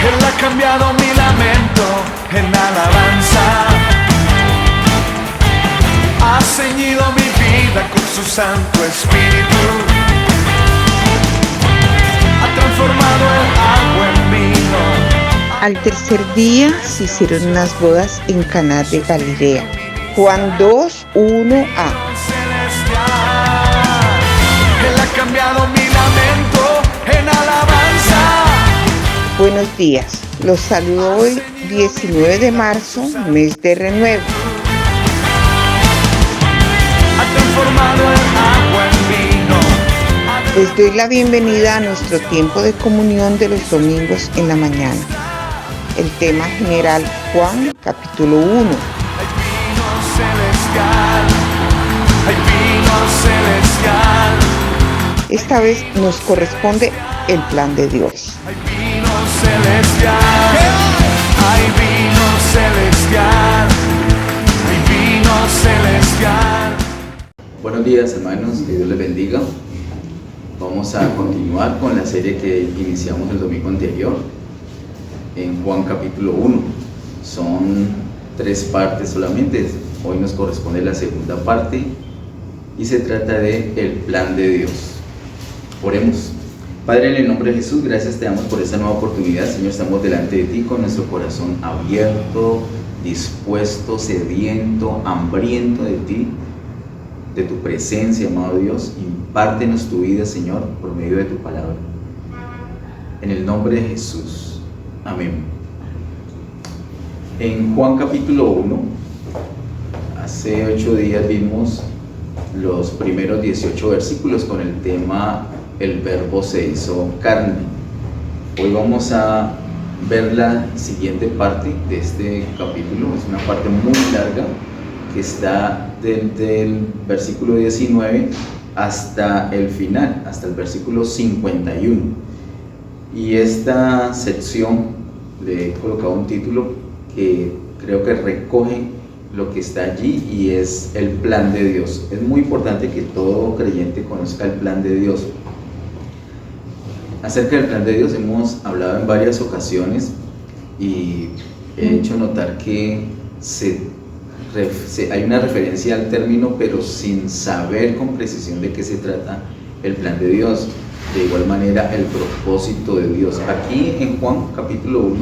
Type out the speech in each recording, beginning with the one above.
Él ha cambiado mi lamento en alabanza. Ha ceñido mi vida con su Santo Espíritu. Ha transformado el agua en vino. Al tercer día se hicieron unas bodas en Caná de Galilea. Juan 2, 1a. Él ha cambiado mi lamento en alabanza. Buenos días, los saludo hoy 19 de marzo, mes de renuevo. Ha transformado el agua en vino. Les doy la bienvenida a nuestro tiempo de comunión de los domingos en la mañana. El tema general, Juan capítulo 1. Hay vino celestial. Hay vino celestial. Esta vez nos corresponde el plan de Dios. Hay vino celestial. Hay vino celestial. Hay vino celestial. Buenos días, hermanos, que Dios les bendiga. Vamos a continuar con la serie que iniciamos el domingo anterior en Juan capítulo 1. Son 3 partes solamente. Hoy nos corresponde la segunda parte y se trata de el plan de Dios. Oremos. Padre, en el nombre de Jesús, gracias te damos por esta nueva oportunidad. Señor, estamos delante de ti con nuestro corazón abierto, dispuesto, sediento, hambriento de ti, de tu presencia, amado Dios. Impártenos tu vida, Señor, por medio de tu palabra. En el nombre de Jesús. Amén. En Juan capítulo 1, hace 8 días vimos los primeros 18 versículos con el tema El Verbo se hizo carne. Hoy vamos a ver la siguiente parte de este capítulo. Es una parte muy larga que está desde el versículo 19 hasta el final, hasta el versículo 51. Y esta sección le he colocado un título que creo que recoge lo que está allí, y es el plan de Dios. Es muy importante que todo creyente conozca el plan de Dios. Acerca del plan de Dios hemos hablado en varias ocasiones y he hecho notar que hay una referencia al término, pero sin saber con precisión de qué se trata el plan de Dios. De igual manera, el propósito de Dios. Aquí en Juan capítulo 1,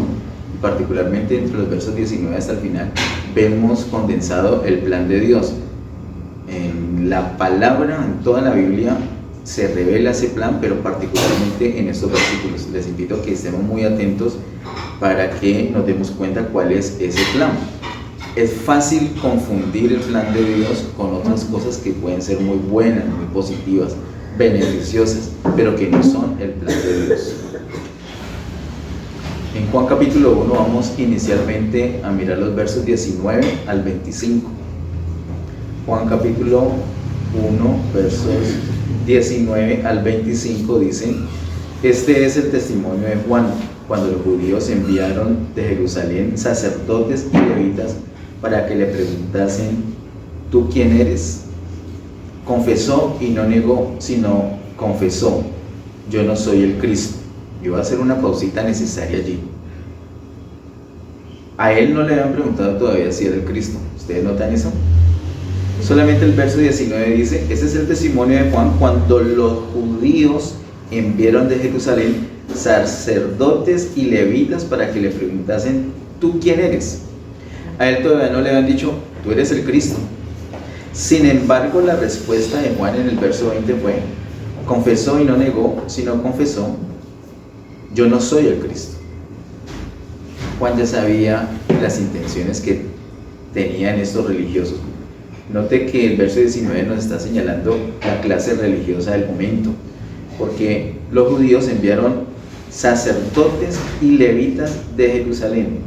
y particularmente entre los versos 19 hasta el final, vemos condensado el plan de Dios. En la palabra, en toda la Biblia, se revela ese plan, pero particularmente en estos versículos. Les invito a que estemos muy atentos para que nos demos cuenta cuál es ese plan. Es fácil confundir el plan de Dios con otras cosas que pueden ser muy buenas, muy positivas, beneficiosas, pero que no son el plan de Dios. En Juan capítulo 1 vamos inicialmente a mirar los versos 19 al 25. Juan capítulo 1, versos 19 al 25 dicen: Este es el testimonio de Juan, cuando los judíos enviaron de Jerusalén sacerdotes y levitas para que le preguntasen: ¿tú quién eres? Confesó y no negó, sino confesó: yo no soy el Cristo. Yo voy a hacer una pausita necesaria allí. A él no le habían preguntado todavía si era el Cristo. ¿Ustedes notan eso? Solamente el verso 19 dice: este es el testimonio de Juan cuando los judíos enviaron de Jerusalén sacerdotes y levitas para que le preguntasen: ¿tú quién eres? A él todavía no le habían dicho: tú eres el Cristo. Sin embargo, la respuesta de Juan en el verso 20 fue: confesó y no negó, sino confesó: yo no soy el Cristo. Juan ya sabía las intenciones que tenían estos religiosos. Note que el verso 19 nos está señalando la clase religiosa del momento, porque los judíos enviaron sacerdotes y levitas de Jerusalén.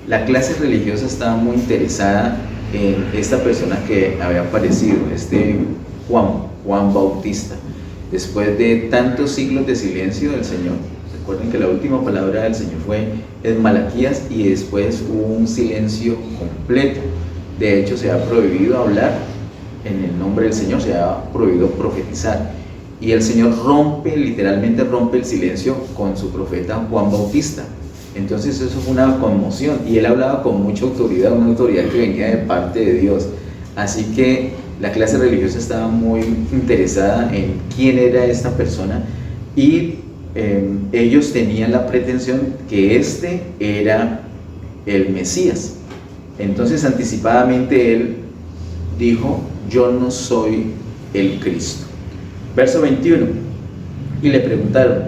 La clase religiosa estaba muy interesada en esta persona que había aparecido, Juan Bautista. Después de tantos siglos de silencio del Señor, recuerden que la última palabra del Señor fue en Malaquías, y después hubo un silencio completo. De hecho, se ha prohibido hablar en el nombre del Señor, se ha prohibido profetizar. Y el Señor literalmente rompe el silencio con su profeta Juan Bautista. Entonces eso fue una conmoción, y él hablaba con mucha autoridad, una autoridad que venía de parte de Dios. Así que la clase religiosa estaba muy interesada en quién era esta persona, y ellos tenían la pretensión que este era el Mesías. Entonces anticipadamente él dijo: yo no soy el Cristo. Verso 21, y le preguntaron: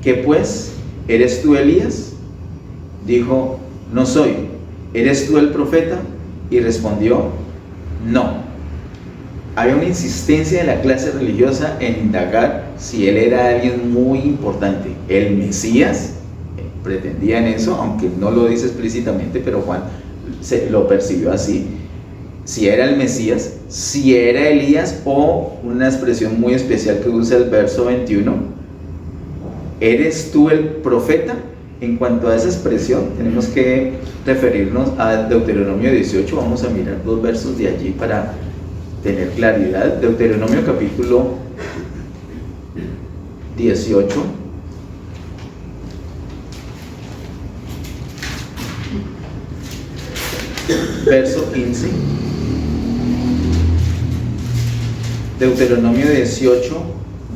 ¿qué pues? ¿Eres tú Elías? Dijo: no soy. ¿Eres tú el profeta? Y respondió: no. Había una insistencia de la clase religiosa en indagar si él era alguien muy importante, el Mesías. Pretendían eso, aunque no lo dice explícitamente, pero Juan lo percibió así. Si era el Mesías, si era Elías, o una expresión muy especial que usa el verso 21: ¿eres tú el profeta? En cuanto a esa expresión, tenemos que referirnos a Deuteronomio 18. Vamos a mirar 2 versos de allí para tener claridad. Deuteronomio capítulo 18, verso 15. Deuteronomio 18,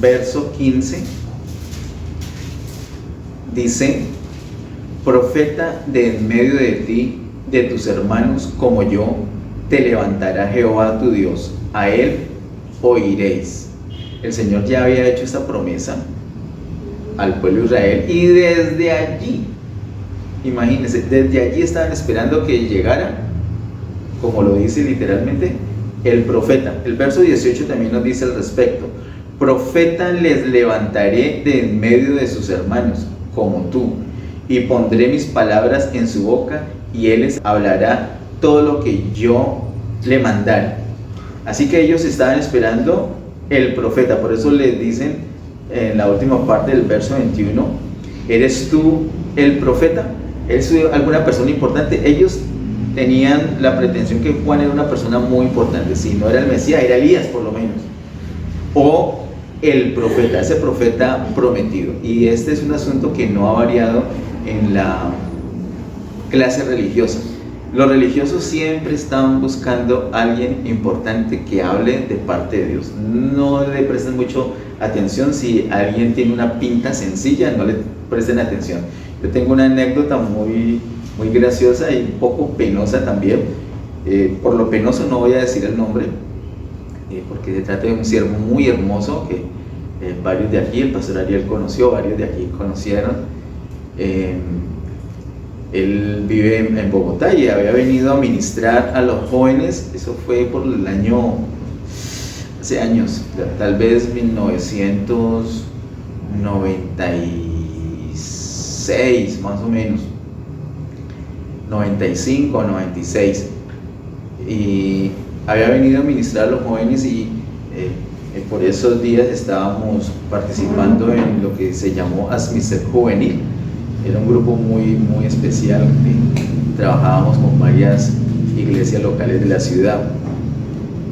verso 15, dice: profeta de en medio de ti, de tus hermanos como yo, te levantará Jehová tu Dios, a él oiréis. El Señor ya había hecho esta promesa al pueblo de Israel, y desde allí, imagínense, desde allí estaban esperando que llegara, como lo dice literalmente, el profeta. El verso 18 también nos dice al respecto: profeta les levantaré de en medio de sus hermanos, como tú, y pondré mis palabras en su boca, y él les hablará todo lo que yo le mandare. Así que ellos estaban esperando el profeta. Por eso les dicen en la última parte del verso 21: ¿eres tú el profeta? ¿Eres tú alguna persona importante? Ellos tenían la pretensión que Juan era una persona muy importante. Si no era el Mesías, era Elías por lo menos, o el profeta, ese profeta prometido. Y este es un asunto que no ha variado en la clase religiosa. Los religiosos siempre están buscando a alguien importante que hable de parte de Dios. No le presten mucho atención si alguien tiene una pinta sencilla, no le presten atención. Yo tengo una anécdota muy graciosa y un poco penosa también. Por lo penoso no voy a decir el nombre, porque se trata de un siervo muy hermoso que varios de aquí, el pastor Ariel conoció, varios de aquí conocieron. Él vive en Bogotá y había venido a ministrar a los jóvenes. Eso fue por el año, hace años, tal vez 1996 más o menos, 95 o 96, y había venido a ministrar a los jóvenes, y por esos días estábamos participando en lo que se llamó Asmiser Juvenil. Era un grupo muy especial. Trabajábamos con varias iglesias locales de la ciudad,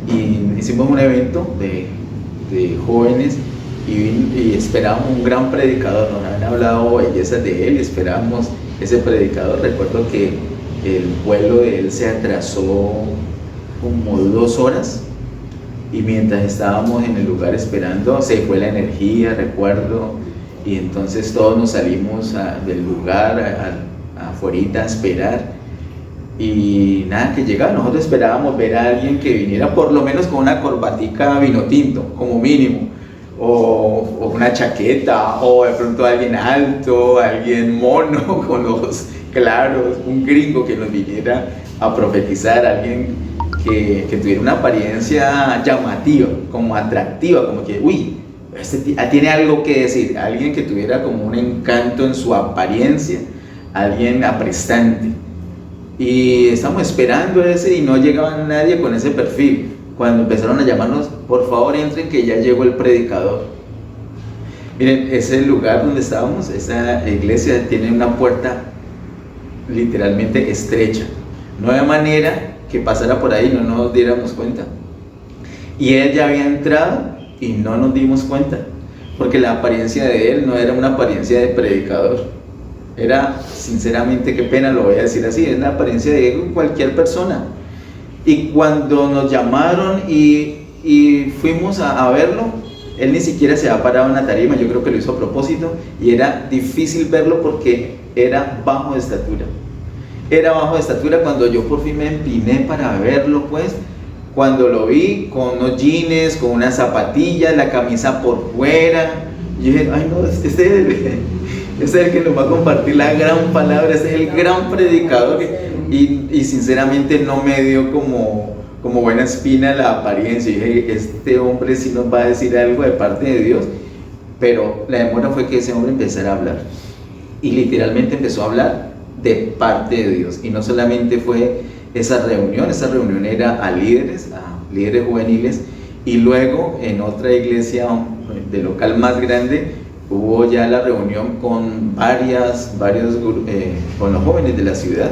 y hicimos un evento de jóvenes, y esperábamos un gran predicador. Nos habían hablado bellezas de él y esperábamos ese predicador. Recuerdo que el vuelo de él se atrasó como 2 horas, y mientras estábamos en el lugar esperando se fue la energía, recuerdo, y entonces todos nos salimos del lugar afuera a esperar, y nada que llegaba. Nosotros esperábamos ver a alguien que viniera por lo menos con una corbatica vino tinto como mínimo, o una chaqueta, o de pronto alguien alto, alguien mono con ojos claros, un gringo que nos viniera a profetizar, alguien que tuviera una apariencia llamativa, como atractiva, como que uy, tiene algo que decir, alguien que tuviera como un encanto en su apariencia, alguien aprestante. Y estamos esperando ese, y no llegaba nadie con ese perfil. Cuando empezaron a llamarnos: por favor entren que ya llegó el predicador. Miren, ese lugar donde estábamos, esa iglesia tiene una puerta literalmente estrecha, no había manera que pasara por ahí y no nos diéramos cuenta, y él ya había entrado y no nos dimos cuenta. porque la apariencia de él no era una apariencia de predicador, era, sinceramente, qué pena lo voy a decir así, es la apariencia de cualquier persona. Y cuando nos llamaron y fuimos a verlo, él ni siquiera se había parado en la tarima, yo creo que lo hizo a propósito, y era difícil verlo porque era bajo de estatura. Era bajo de estatura. Cuando yo por fin me empiné para verlo, pues, cuando lo vi con unos jeans, con unas zapatillas, la camisa por fuera, yo dije, ay no, este es el que nos va a compartir la gran palabra, este es el gran predicador. Y sinceramente no me dio como buena espina la apariencia. Y dije, este hombre sí nos va a decir algo de parte de Dios. Pero la demora fue que ese hombre empezara a hablar. Y literalmente empezó a hablar de parte de Dios. Y no solamente fue esa reunión era a líderes juveniles. Y luego en otra iglesia de local más grande hubo ya la reunión con con los jóvenes de la ciudad.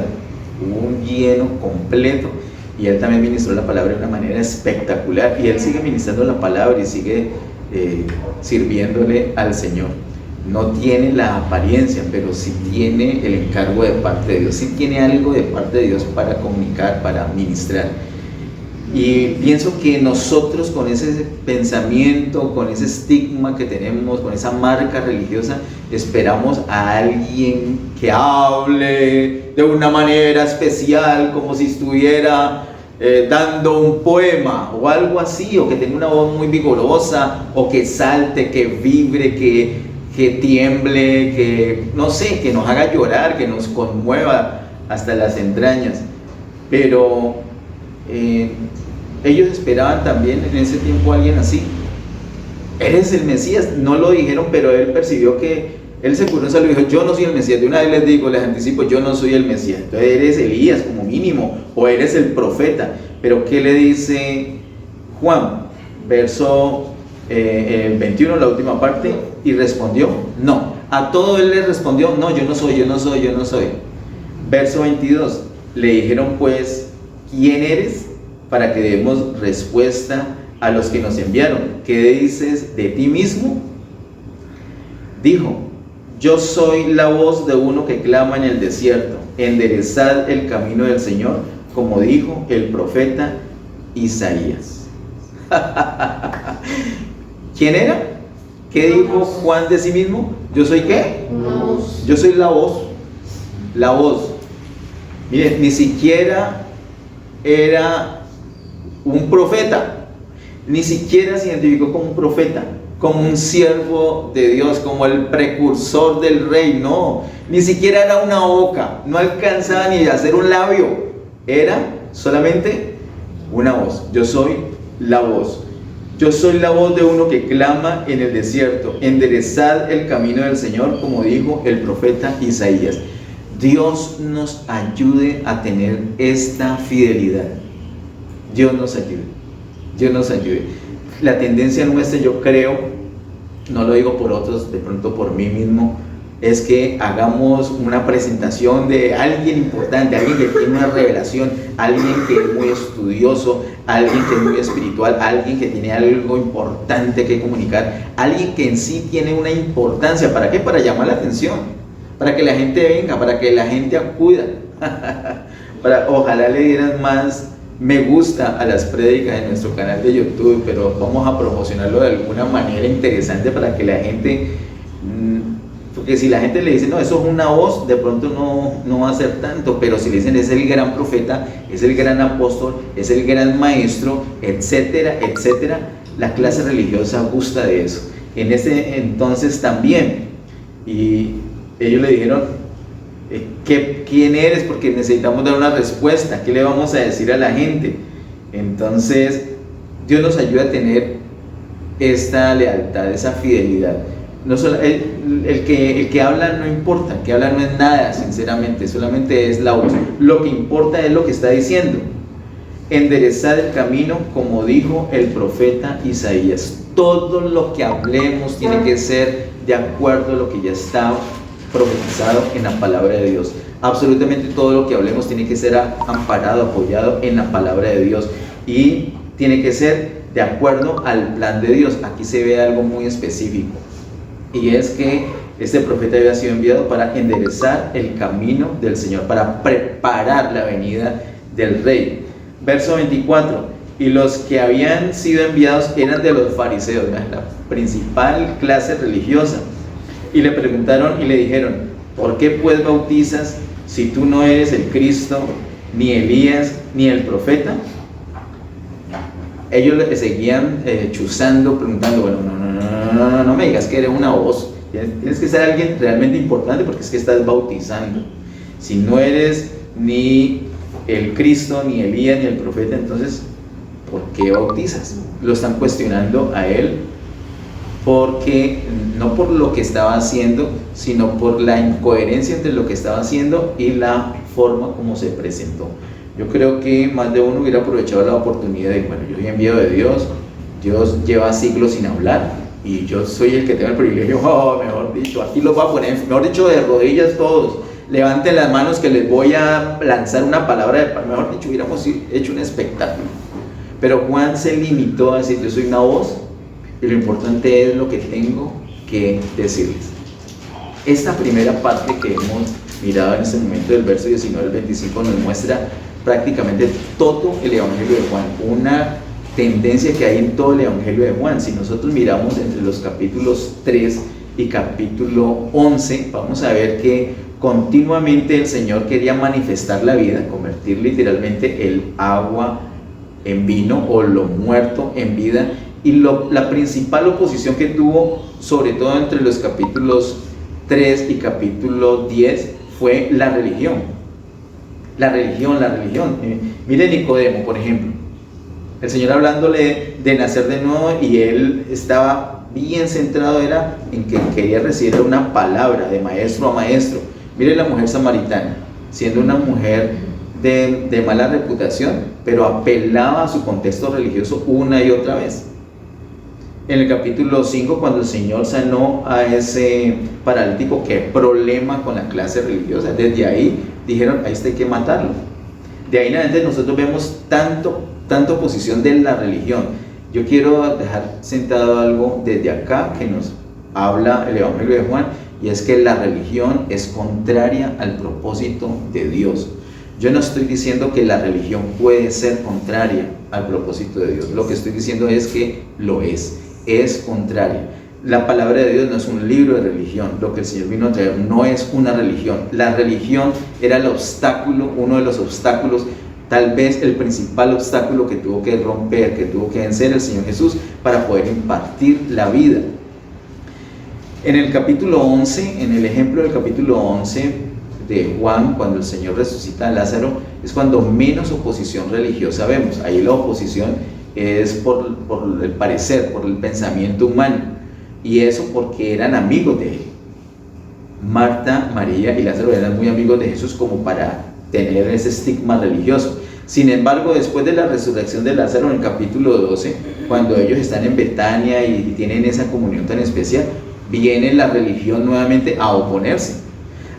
Hubo un lleno completo y él también ministró la palabra de una manera espectacular, y él sigue ministrando la palabra y sigue sirviéndole al Señor. No tiene la apariencia, pero sí tiene el encargo de parte de Dios, sí tiene algo de parte de Dios para comunicar, para ministrar. Y pienso que nosotros, con ese pensamiento, con ese estigma que tenemos, con esa marca religiosa, esperamos a alguien que hable de una manera especial, como si estuviera dando un poema o algo así, o que tenga una voz muy vigorosa, o que salte, que vibre, que tiemble, que no sé, que nos haga llorar, que nos conmueva hasta las entrañas. Pero ellos esperaban también en ese tiempo a alguien así. Eres el Mesías, no lo dijeron, pero él percibió que él se curó, se lo dijo, yo no soy el Mesías. De una vez les digo, les anticipo, yo no soy el Mesías. Entonces eres Elías como mínimo, o eres el profeta. Pero ¿qué le dice Juan? Verso 21, la última parte, y respondió, no. A todo él le respondió, no, yo no soy, yo no soy, yo no soy. Verso 22, le dijeron pues, ¿quién eres? Para que demos respuesta a los que nos enviaron. ¿Qué dices de ti mismo? Dijo, yo soy la voz de uno que clama en el desierto, enderezad el camino del Señor, como dijo el profeta Isaías. ¿Quién era? ¿Qué dijo Juan de sí mismo? ¿Yo soy qué? Yo soy la voz. La voz. Miren, ni siquiera era un profeta, ni siquiera se identificó como un profeta, como un siervo de Dios, como el precursor del rey. No, ni siquiera era una boca, no alcanzaba ni a hacer un labio, era solamente una voz. Yo soy la voz. Yo soy la voz de uno que clama en el desierto, enderezad el camino del Señor, como dijo el profeta Isaías. Dios nos ayude a tener esta fidelidad. Dios nos ayude. Dios nos ayude. La tendencia nuestra, yo creo, no lo digo por otros, de pronto por mí mismo, es que hagamos una presentación de alguien importante, alguien que tiene una revelación, alguien que es muy estudioso, alguien que es muy espiritual, alguien que tiene algo importante que comunicar, alguien que en sí tiene una importancia. ¿Para qué? Para llamar la atención, para que la gente venga, para que la gente acuda. Ojalá le dieran más me gusta a las prédicas en nuestro canal de YouTube, pero vamos a promocionarlo de alguna manera interesante para que la gente, porque si la gente le dice, no, eso es una voz, de pronto no va a ser tanto, pero si le dicen, es el gran profeta, es el gran apóstol, es el gran maestro, etcétera, etcétera, la clase religiosa gusta de eso. En ese entonces también, y ellos le dijeron, ¿quién eres? Porque necesitamos dar una respuesta. ¿Qué le vamos a decir a la gente? Entonces, Dios nos ayuda a tener esta lealtad, esa fidelidad. No solo, el que habla no importa, el que habla no es nada, sinceramente, solamente es la voz. Lo que importa es lo que está diciendo. Enderezad el camino, como dijo el profeta Isaías. Todo lo que hablemos tiene que ser de acuerdo a lo que ya está profetizado en la palabra de Dios. Absolutamente todo lo que hablemos tiene que ser amparado, apoyado en la palabra de Dios, y tiene que ser de acuerdo al plan de Dios. Aquí se ve algo muy específico. y es que este profeta había sido enviado para enderezar el camino del Señor, para preparar la venida del Rey. Verso 24, y los que habían sido enviados eran de los fariseos, la principal clase religiosa, y le preguntaron y le dijeron: ¿por qué pues bautizas si tú no eres el Cristo, ni Elías, ni el profeta? Ellos le seguían chuzando, preguntando: bueno, no me digas que eres una voz, tienes que ser alguien realmente importante, porque es que estás bautizando. Si no eres ni el Cristo, ni Elías, ni el profeta, entonces ¿por qué bautizas? Lo están cuestionando a él, porque no por lo que estaba haciendo, sino por la incoherencia entre lo que estaba haciendo y la forma como se presentó. Yo creo que más de uno hubiera aprovechado la oportunidad de: bueno, yo soy enviado de Dios, Dios lleva siglos sin hablar, y yo soy el que tengo el privilegio, mejor dicho, aquí los voy a poner, mejor dicho, de rodillas todos, levanten las manos que les voy a lanzar una palabra de paz. Mejor dicho, hubiéramos hecho un espectáculo. Pero Juan se limitó a decir: yo soy una voz, y lo importante es lo que tengo que decirles. Esta primera parte que hemos mirado en este momento, del verso 19 al 25, nos muestra prácticamente todo el Evangelio de Juan, una tendencia que hay en todo el Evangelio de Juan. Si nosotros miramos entre los capítulos 3 y capítulo 11, vamos a ver que continuamente el Señor quería manifestar la vida, convertir literalmente el agua en vino, o lo muerto en vida. Y la principal oposición que tuvo, sobre todo entre los capítulos 3 y capítulo 10, fue la religión. La religión. Mire Nicodemo, por ejemplo. El Señor hablándole de nacer de nuevo, y él estaba bien centrado era en que quería recibir una palabra de maestro a maestro. Mire la mujer samaritana, siendo una mujer de mala reputación, pero apelaba a su contexto religioso una y otra vez. En el capítulo 5, cuando el Señor sanó a ese paralítico, qué problema con la clase religiosa, desde ahí dijeron: a este hay que matarlo. De ahí en adelante nosotros vemos tanta oposición de la religión. Yo quiero dejar sentado algo desde acá que nos habla el Evangelio de Juan, y es que la religión es contraria al propósito de Dios. Yo no estoy diciendo que la religión puede ser contraria al propósito de Dios. Lo que estoy diciendo es que lo es contraria. La palabra de Dios no es un libro de religión. Lo que el Señor vino a traer no es una religión. La religión era el obstáculo, uno de los obstáculos, tal vez el principal obstáculo que tuvo que romper, que tuvo que vencer el Señor Jesús para poder impartir la vida. En el capítulo 11, en el ejemplo del capítulo 11 de Juan, cuando el Señor resucita a Lázaro, es cuando menos oposición religiosa vemos. Ahí la oposición es por el parecer, por el pensamiento humano, y eso porque eran amigos de él. Marta, María y Lázaro eran muy amigos de Jesús como para tener ese estigma religioso. Sin embargo, después de la resurrección de Lázaro, en el capítulo 12, cuando ellos están en Betania y tienen esa comunión tan especial, viene la religión nuevamente a oponerse.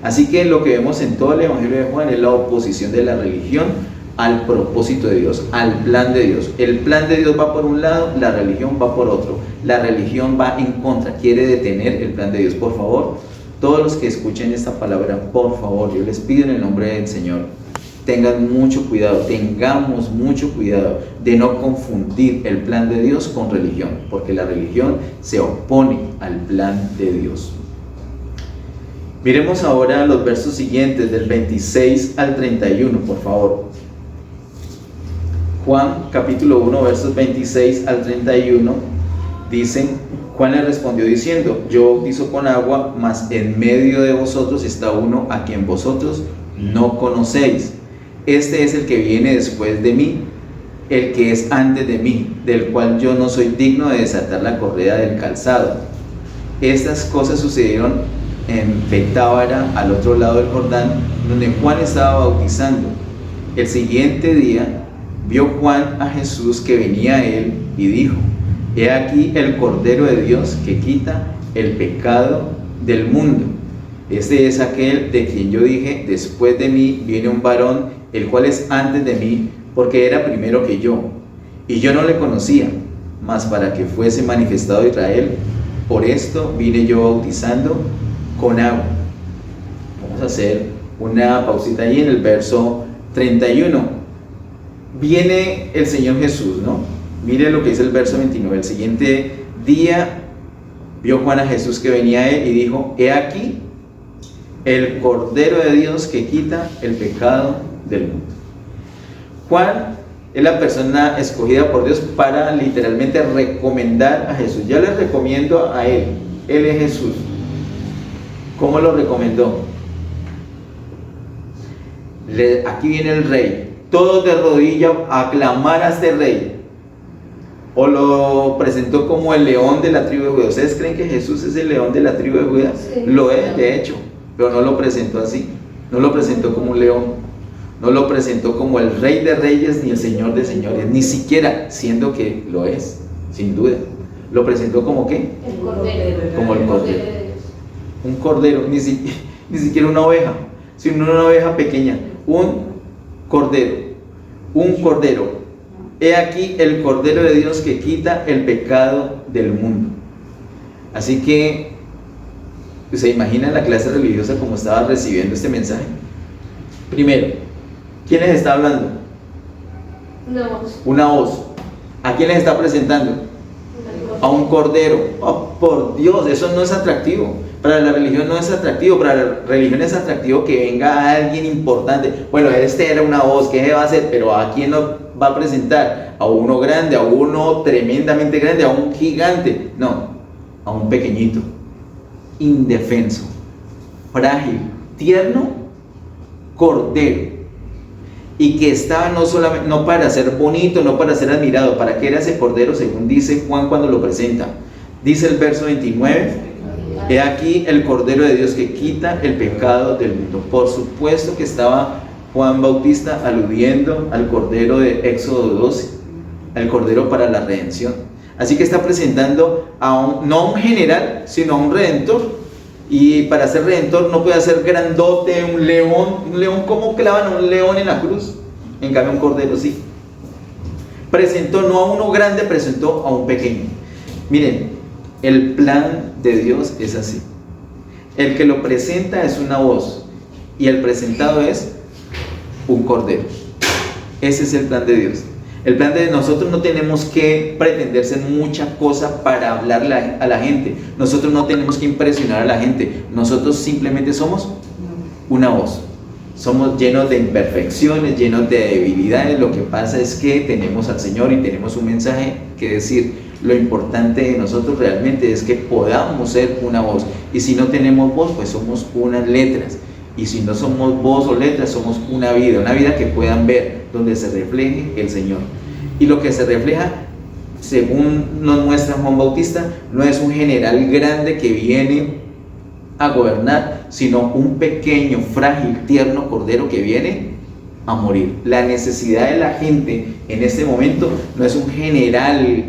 Así que lo que vemos en todo el Evangelio de Juan es la oposición de la religión al propósito de Dios, al plan de Dios. El plan de Dios va por un lado, la religión va por otro. La religión va en contra, quiere detener el plan de Dios. Por favor, todos los que escuchen esta palabra, por favor, yo les pido en el nombre del Señor, tengan mucho cuidado, tengamos mucho cuidado de no confundir el plan de Dios con religión, porque la religión se opone al plan de Dios. Miremos ahora los versos siguientes, del 26 al 31, por favor. Juan capítulo 1, versos 26 al 31, dicen: Juan le respondió diciendo: yo bautizo con agua, mas en medio de vosotros está uno a quien vosotros no conocéis. Este es el que viene después de mí, el que es antes de mí, del cual yo no soy digno de desatar la correa del calzado. Estas cosas sucedieron en Betábara, al otro lado del Jordán, donde Juan estaba bautizando. El siguiente día vio Juan a Jesús que venía a él y dijo: he aquí el Cordero de Dios que quita el pecado del mundo. Este es aquel de quien yo dije: después de mí viene un varón, el cual es antes de mí, porque era primero que yo, y yo no le conocía, mas para que fuese manifestado a Israel, Por esto vine yo bautizando con agua. Vamos a hacer una pausita ahí en el verso 31. Viene el Señor Jesús, ¿no? Mire lo que dice el verso 29. El siguiente día vio Juan a Jesús que venía a él y dijo: he aquí el Cordero de Dios que quita el pecado del mundo. Juan es la persona escogida por Dios para literalmente recomendar a Jesús. Ya les recomiendo a él. Él es Jesús. ¿Cómo lo recomendó? Aquí viene el rey. Todos de rodillas a aclamar a este rey. O lo presentó como el león de la tribu de Judá. ¿Ustedes creen que Jesús es el león de la tribu de Judá? Sí. Lo es, de hecho, pero no lo presentó así. No lo presentó como un león. No lo presentó como el rey de reyes ni el señor de señores. Ni siquiera, siendo que lo es, sin duda. Lo presentó como ¿qué? El cordero. Como el cordero. de Dios. Un cordero, ni siquiera una oveja, sino una oveja pequeña. Un cordero. He aquí el Cordero de Dios que quita el pecado del mundo. Así que, ¿se imagina la clase religiosa como estaba recibiendo este mensaje? Primero, ¿quién les está hablando? Una voz. ¿A quién les está presentando? A un cordero. Oh, por Dios, eso no es atractivo. Para la religión no es atractivo. Para la religión es atractivo que venga alguien importante. Bueno, este era una voz, ¿qué se va a hacer? Pero ¿a quién lo va a presentar? ¿A uno grande, a uno tremendamente grande, a un gigante? No, a un pequeñito, indefenso, frágil, tierno, cordero. Y que estaba no para ser bonito, no para ser admirado. ¿Para qué era ese cordero? Según dice Juan cuando lo presenta. Dice el verso 29: he aquí el Cordero de Dios que quita el pecado del mundo. Por supuesto que estaba Juan Bautista aludiendo al Cordero de Éxodo 12, al Cordero para la redención. Así que está presentando no a un general, sino a un redentor. Y para ser redentor no puede ser grandote, un león. ¿Cómo clavan a un león en la cruz? En cambio un cordero sí. Presentó no a uno grande, presentó a un pequeño. Miren, el plan de Dios es así. El que lo presenta es una voz y el presentado es un cordero. Ese es el plan de Dios. El plan de nosotros no tenemos que pretender ser mucha cosa para hablarle a la gente. Nosotros no tenemos que impresionar a la gente. Nosotros simplemente somos una voz. Somos llenos de imperfecciones, llenos de debilidades. Lo que pasa es que tenemos al Señor y tenemos un mensaje que decir. Lo importante de nosotros realmente es que podamos ser una voz. Y si no tenemos voz, pues somos unas letras. Y si no somos voz o letras, somos una vida que puedan ver, donde se refleje el Señor. Y lo que se refleja, según nos muestra Juan Bautista, no es un general grande que viene a gobernar, sino un pequeño, frágil, tierno cordero que viene a morir. La necesidad de la gente en este momento no es un general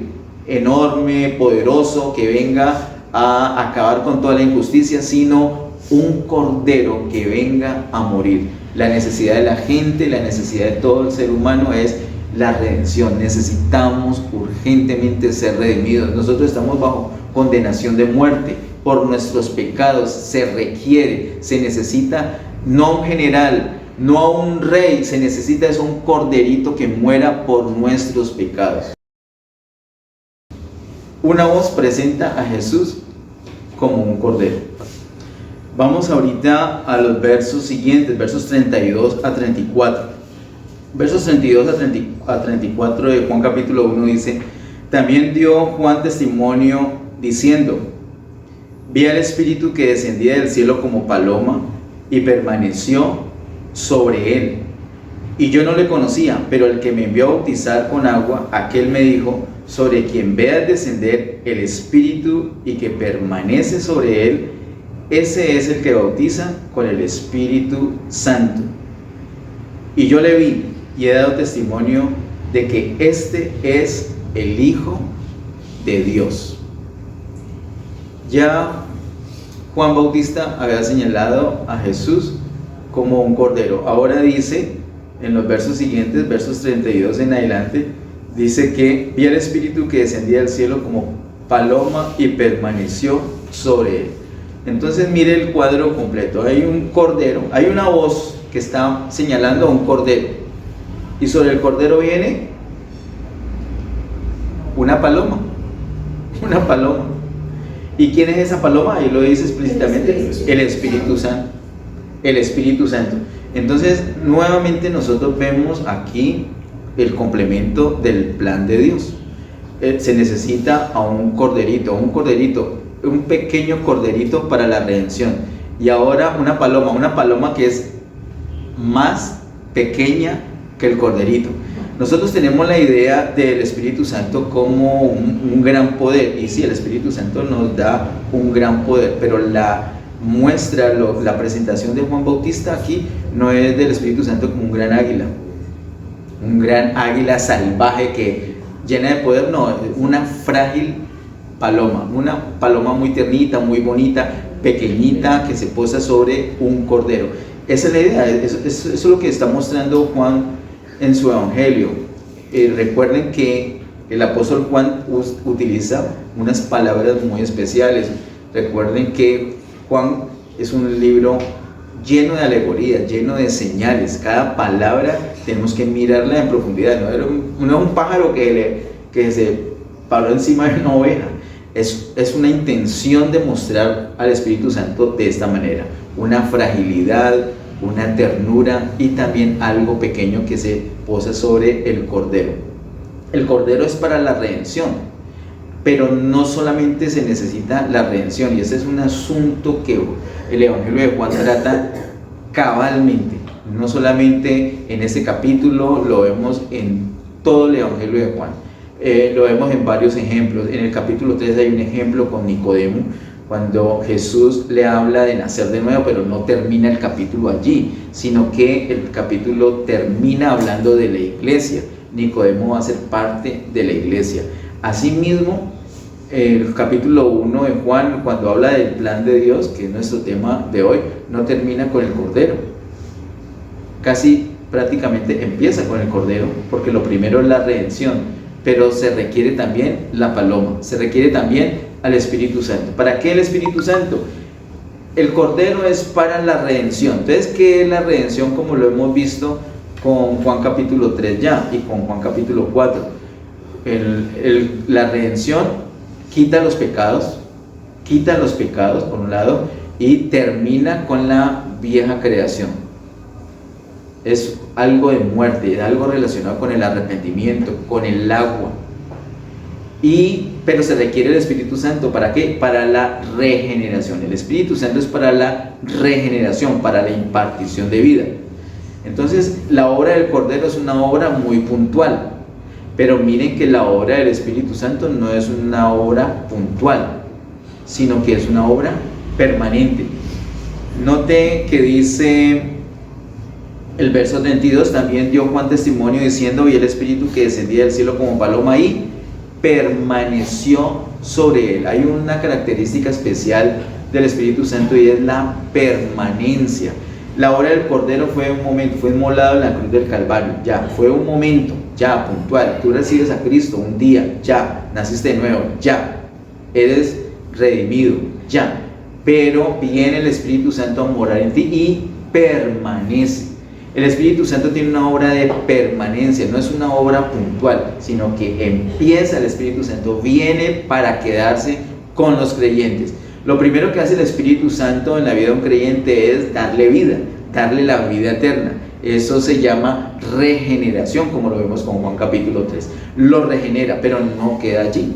enorme, poderoso, que venga a acabar con toda la injusticia, sino un cordero que venga a morir. La necesidad de la gente, la necesidad de todo el ser humano es la redención. Necesitamos urgentemente ser redimidos. Nosotros estamos bajo condenación de muerte por nuestros pecados. Se requiere, se necesita no a un general, no a un rey, se necesita es un corderito que muera por nuestros pecados. Una voz presenta a Jesús como un cordero. Vamos ahorita a los versos siguientes, versos 32 a 34. Versos 32 a 34 de Juan capítulo 1 dice: también dio Juan testimonio diciendo: vi al Espíritu que descendía del cielo como paloma y permaneció sobre él. Y yo no le conocía, pero el que me envió a bautizar con agua, aquel me dijo: sobre quien veas descender el Espíritu y que permanece sobre él, ese es el que bautiza con el Espíritu Santo. Y yo le vi y he dado testimonio de que este es el Hijo de Dios. Ya Juan Bautista había señalado a Jesús como un cordero. Ahora dice, en los versos siguientes, versos 32 en adelante, dice que vi al Espíritu que descendía del cielo como paloma y permaneció sobre él. Entonces mire el cuadro completo. Hay un cordero, hay una voz que está señalando a un cordero, y sobre el cordero viene una paloma. Una paloma. ¿Y quién es esa paloma? Ahí lo dice explícitamente: el Espíritu Santo. El Espíritu Santo. Entonces, nuevamente nosotros vemos aquí el complemento del plan de Dios. Se necesita a un corderito, un pequeño corderito para la redención. Y ahora una paloma que es más pequeña que el corderito. Nosotros tenemos la idea del Espíritu Santo como un gran poder, y sí, el Espíritu Santo nos da un gran poder, pero la muestra, la presentación de Juan Bautista aquí no es del Espíritu Santo como un gran águila salvaje que llena de poder, no, una frágil paloma, una paloma muy tiernita, muy bonita, pequeñita, que se posa sobre un cordero. Esa es la idea, eso es lo que está mostrando Juan en su evangelio. Recuerden que el apóstol Juan utiliza unas palabras muy especiales. Recuerden que Juan es un libro lleno de alegorías, lleno de señales. Cada palabra tenemos que mirarla en profundidad. No es un pájaro que se paró encima de una oveja. Es una intención de mostrar al Espíritu Santo de esta manera: una fragilidad, una ternura y también algo pequeño que se posa sobre el cordero. El cordero es para la redención, pero no solamente se necesita la redención, y ese es un asunto que el Evangelio de Juan trata cabalmente. No solamente en este capítulo, lo vemos en todo el Evangelio de Juan. Lo vemos en varios ejemplos. En el capítulo 3 hay un ejemplo con Nicodemo, cuando Jesús le habla de nacer de nuevo, pero no termina el capítulo allí, sino que el capítulo termina hablando de la iglesia. Nicodemo va a ser parte de la iglesia. Asimismo, el capítulo 1 de Juan, cuando habla del plan de Dios, que es nuestro tema de hoy, no termina con el cordero. Casi prácticamente empieza con el cordero, porque lo primero es la redención, pero se requiere también la paloma, se requiere también al Espíritu Santo. ¿Para qué el Espíritu Santo? El cordero es para la redención. Entonces, ¿qué es la redención? Como lo hemos visto con Juan capítulo 3 ya y con Juan capítulo 4. La redención quita los pecados por un lado, y termina con la vieja creación. Es algo de muerte, es algo relacionado con el arrepentimiento, con el agua. Pero se requiere el Espíritu Santo. ¿Para qué? Para la regeneración. El Espíritu Santo es para la regeneración, para la impartición de vida. Entonces, la obra del Cordero es una obra muy puntual, pero miren que la obra del Espíritu Santo no es una obra puntual, sino que es una obra permanente. Note que dice el verso 32: también dio Juan testimonio diciendo: vi el Espíritu que descendía del cielo como paloma y permaneció sobre él. Hay una característica especial del Espíritu Santo, y es la permanencia. La obra del Cordero fue un momento, fue inmolado en la cruz del Calvario, ya, fue un momento, ya, puntual. Tú recibes a Cristo un día, ya, naciste de nuevo, ya, eres redimido, ya. Pero viene el Espíritu Santo a morar en ti y permanece. El Espíritu Santo tiene una obra de permanencia, no es una obra puntual, sino que empieza el Espíritu Santo, viene para quedarse con los creyentes. Lo primero que hace el Espíritu Santo en la vida de un creyente es darle vida, darle la vida eterna. Eso se llama regeneración, como lo vemos con Juan capítulo 3. Lo regenera, pero no queda allí,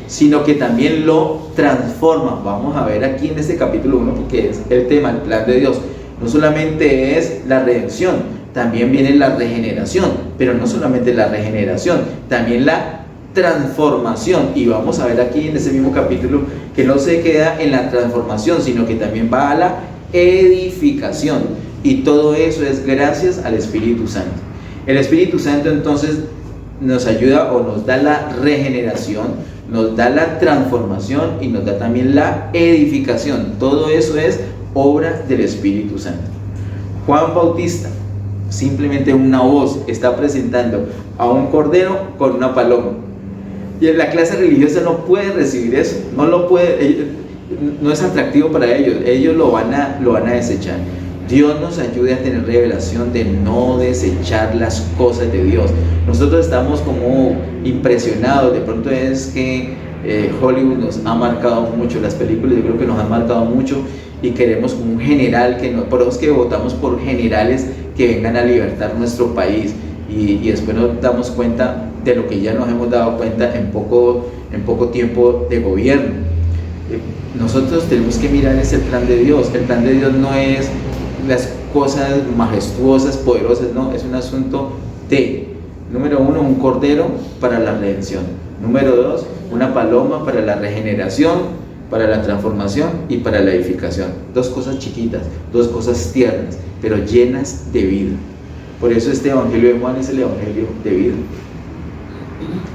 sino que también lo transforma. Vamos a ver aquí en este capítulo 1, porque es el tema, el plan de Dios. No solamente es la redención, también viene la regeneración, pero no solamente la regeneración, también la transformación. Y vamos a ver aquí en ese mismo capítulo que no se queda en la transformación, sino que también va a la edificación. Y todo eso es gracias al Espíritu Santo. El Espíritu Santo entonces nos ayuda, o nos da la regeneración, nos da la transformación y nos da también la edificación. Todo eso es obra del Espíritu Santo. Juan Bautista, simplemente una voz, está presentando a un cordero con una paloma. Y la clase religiosa no puede recibir eso, no lo puede, no es atractivo para ellos lo van a desechar. Dios nos ayude a tener revelación de no desechar las cosas de Dios. Nosotros estamos como impresionados, de pronto es que Hollywood nos ha marcado mucho, las películas yo creo que nos han marcado mucho y queremos como un general, por eso es que votamos por generales que vengan a libertar nuestro país y después nos damos cuenta de lo que ya nos hemos dado cuenta en poco tiempo de gobierno. Nosotros tenemos que mirar ese plan de Dios. El plan de Dios no es las cosas majestuosas, poderosas, no, es un asunto de, número 1, un cordero para la redención, número 2, una paloma para la regeneración, para la transformación y para la edificación. Dos cosas chiquitas, dos cosas tiernas, pero llenas de vida. Por eso este evangelio de Juan es el evangelio de vida.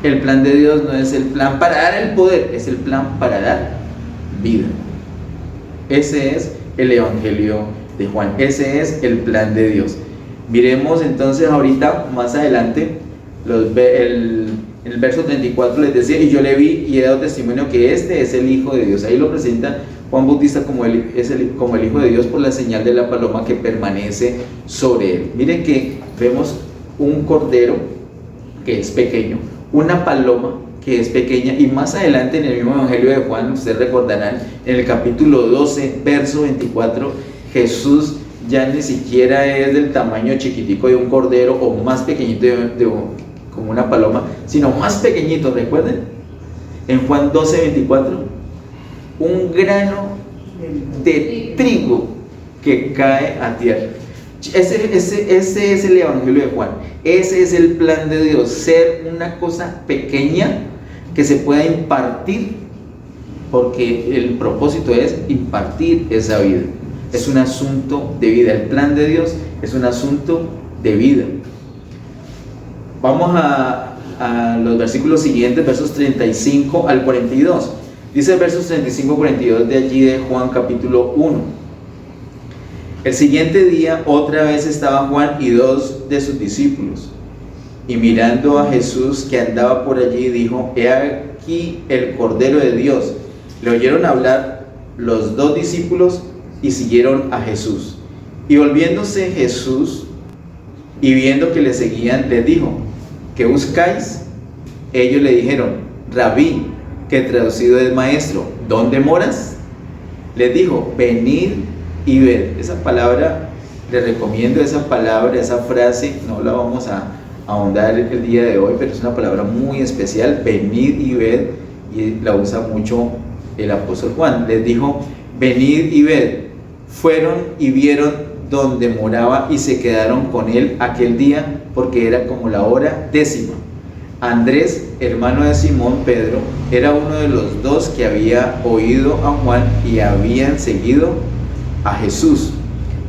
El plan de Dios no es el plan para dar el poder, es el plan para dar vida. Ese es el evangelio de Juan, ese es el plan de Dios. Miremos entonces ahorita más adelante el verso 34 les decía, y yo le vi y he dado testimonio que este es el Hijo de Dios. Ahí lo presenta Juan Bautista como el Hijo de Dios por la señal de la paloma que permanece sobre él. Miren que vemos un cordero que es pequeño, una paloma que es pequeña, y más adelante en el mismo evangelio de Juan, ustedes recordarán, en el capítulo 12, verso 24, Jesús ya ni siquiera es del tamaño chiquitico de un cordero o más pequeñito como una paloma, sino más pequeñito. ¿Recuerden? En Juan 12, 24, un grano de trigo que cae a tierra. Ese es el evangelio de Juan. Ese es el plan de Dios, ser una cosa pequeña que se pueda impartir, porque el propósito es impartir esa vida. Es un asunto de vida. El plan de Dios es un asunto de vida. Vamos a los versículos siguientes, versos 35 al 42. Dice versos 35 al 42 de allí de Juan capítulo 1. El siguiente día otra vez estaba Juan y 2 de sus discípulos, y mirando a Jesús que andaba por allí, dijo: he aquí el Cordero de Dios. Le oyeron hablar los 2 discípulos y siguieron a Jesús. Y volviéndose Jesús y viendo que le seguían, les dijo: ¿qué buscáis? Ellos le dijeron: Rabí, que traducido es maestro, ¿dónde moras? Les dijo: venid y ved. Esa palabra, les recomiendo esa palabra, esa frase, no la vamos a ahondar el día de hoy, pero es una palabra muy especial, venid y ved, y la usa mucho el apóstol Juan. Les dijo: venid y ved. Fueron y vieron donde moraba y se quedaron con él aquel día, porque era como la hora 10. Andrés, hermano de Simón Pedro, era uno de los 2 que había oído a Juan y habían seguido a Jesús.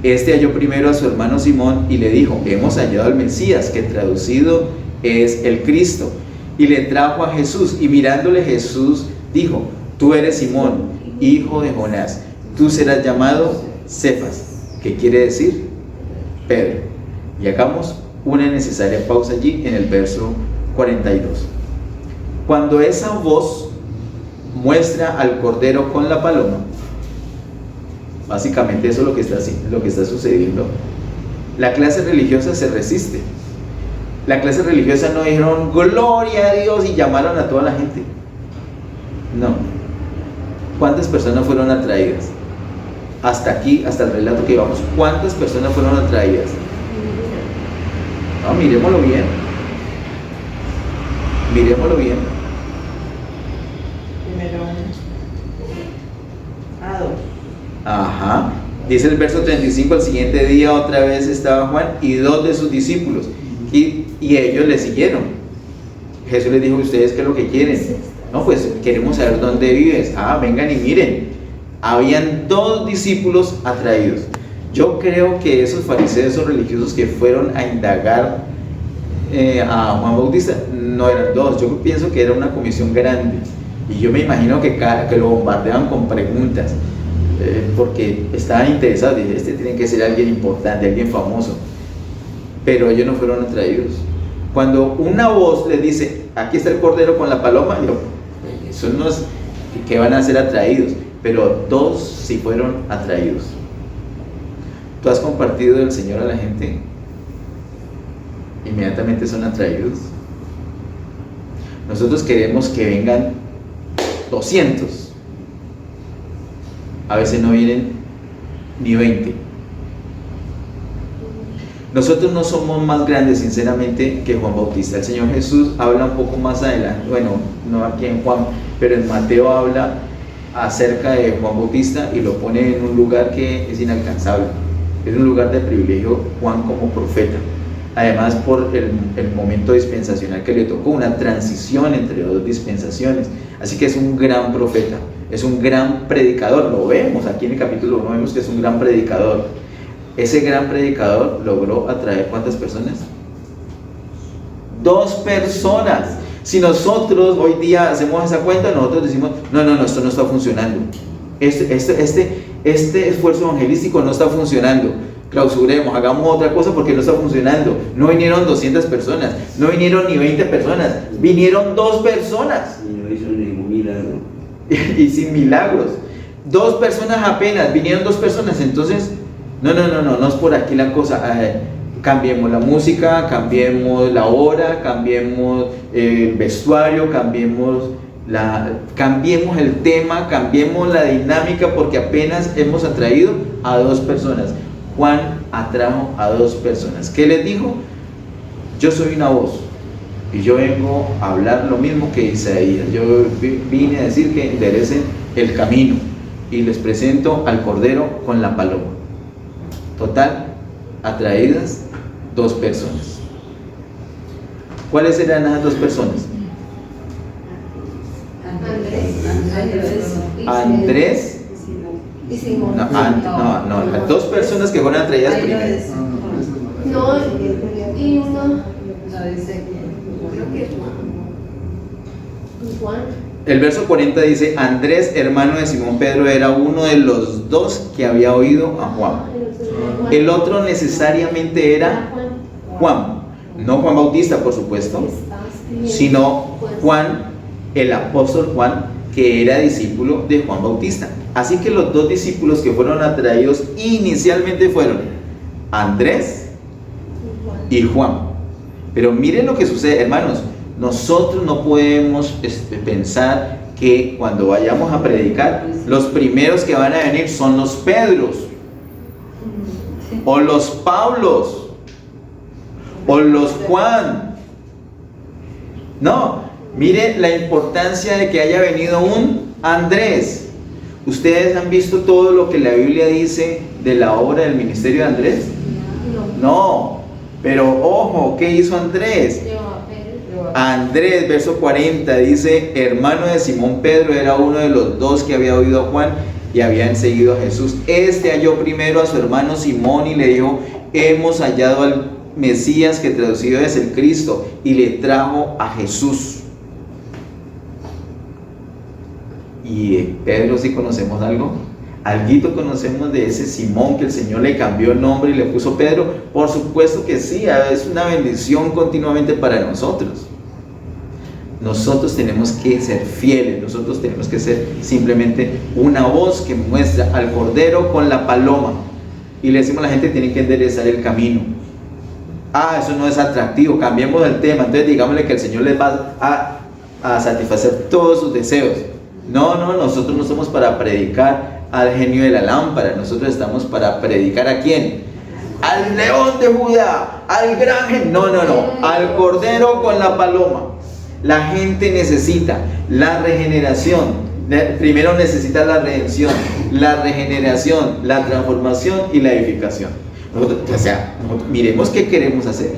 Este halló primero a su hermano Simón y le dijo: hemos hallado al Mesías, que traducido es el Cristo. Y le trajo a Jesús, y mirándole Jesús dijo: tú eres Simón, hijo de Jonás, tú serás llamado Cefas, que quiere decir Pedro. Y hagamos una necesaria pausa allí en el verso 42. Cuando esa voz muestra al cordero con la paloma, básicamente eso es lo que está sucediendo. La clase religiosa se resiste. La clase religiosa no dijeron gloria a Dios y llamaron a toda la gente. No. ¿Cuántas personas fueron atraídas? Hasta aquí, hasta el relato que llevamos, ¿cuántas personas fueron atraídas? No, miremoslo bien. Miremoslo bien. Primero a 2. Ajá. Dice el verso 35, al siguiente día otra vez estaba Juan y 2 de sus discípulos, y ellos le siguieron. Jesús les dijo: ¿ustedes qué es lo que quieren? No, pues queremos saber dónde vives. Ah, vengan y miren. Habían 2 discípulos atraídos. Yo creo que esos fariseos, esos religiosos que fueron a indagar a Juan Bautista, no eran 2. Yo pienso que era una comisión grande, y yo me imagino que lo bombardeaban con preguntas, porque estaban interesados. Dije: este tiene que ser alguien importante, alguien famoso. Pero ellos no fueron atraídos. Cuando una voz les dice, aquí está el cordero con la paloma, yo, eso no es que van a ser atraídos, pero 2 sí fueron atraídos. ¿Tú has compartido el Señor a la gente? Inmediatamente son atraídos. Nosotros queremos que vengan 200. A veces no vienen ni 20. Nosotros no somos más grandes, sinceramente, que Juan Bautista. El Señor Jesús habla un poco más adelante, bueno, no aquí en Juan, pero en Mateo habla acerca de Juan Bautista y lo pone en un lugar que es inalcanzable. Es un lugar de privilegio Juan como profeta. Además, por el momento dispensacional que le tocó, una transición entre 2 dispensaciones. Así que es un gran profeta, es un gran predicador. Lo vemos aquí en el capítulo 1, vemos que es un gran predicador. Ese gran predicador logró atraer ¿cuántas personas? 2 personas. Si nosotros hoy día hacemos esa cuenta, nosotros decimos, no, esto no está funcionando. Este esfuerzo evangelístico no está funcionando. Clausuremos, hagamos otra cosa porque no está funcionando. No vinieron 200 personas, no vinieron ni 20 personas, vinieron 2 personas. Y no hizo ningún milagro. Y sin milagros. 2 personas apenas, vinieron 2 personas. Entonces, no es por aquí la cosa. Cambiemos la música, cambiemos la hora, cambiemos el vestuario, cambiemos el tema, cambiemos la dinámica, porque apenas hemos atraído a 2 personas. Juan atrajo a 2 personas. ¿Qué les dijo? Yo soy una voz y yo vengo a hablar lo mismo que Isaías. Yo vine a decir que enderecen el camino y les presento al Cordero con la paloma. Total, atraídas 2 personas. ¿Cuáles eran esas 2 personas? Andrés y Simón. No, las 2 personas que fueron atraídas primero. No, y uno, creo que Juan. El verso 40 dice, Andrés, hermano de Simón Pedro, era uno de los 2 que había oído a Juan. El otro necesariamente era Juan, no Juan Bautista, por supuesto, sino Juan, el apóstol Juan, que era discípulo de Juan Bautista. Así que los 2 discípulos que fueron atraídos inicialmente fueron Andrés y Juan. Pero miren lo que sucede, hermanos. Nosotros no podemos pensar que cuando vayamos a predicar, los primeros que van a venir son los Pedros, o los Pablos, o los Juan. No, miren la importancia de que haya venido un Andrés. ¿Ustedes han visto todo lo que la Biblia dice de la obra del ministerio de Andrés? No, pero ojo, ¿qué hizo Andrés? Andrés, verso 40, dice, hermano de Simón Pedro, era uno de los 2 que había oído a Juan y habían seguido a Jesús. Este halló primero a su hermano Simón y le dijo, hemos hallado al Mesías, que traducido es el Cristo, y le trajo a Jesús. Y Pedro, ¿sí conocemos algo? ¿Alguito conocemos de ese Simón que el Señor le cambió el nombre y le puso Pedro? Por supuesto que sí, es una bendición continuamente para nosotros. Nosotros tenemos que ser fieles, nosotros tenemos que ser simplemente una voz que muestra al Cordero con la paloma. Y le decimos a la gente, tiene que enderezar el camino. Eso no es atractivo, cambiemos el tema. Entonces digámosle que el Señor les va a satisfacer todos sus deseos. No, nosotros no somos para predicar al genio de la lámpara. Nosotros estamos para predicar ¿a quién? Al león de Judá, al gran genio. No, al Cordero con la paloma. La gente necesita la regeneración. Primero necesita la redención, la regeneración, la transformación y la edificación. Miremos qué queremos hacer.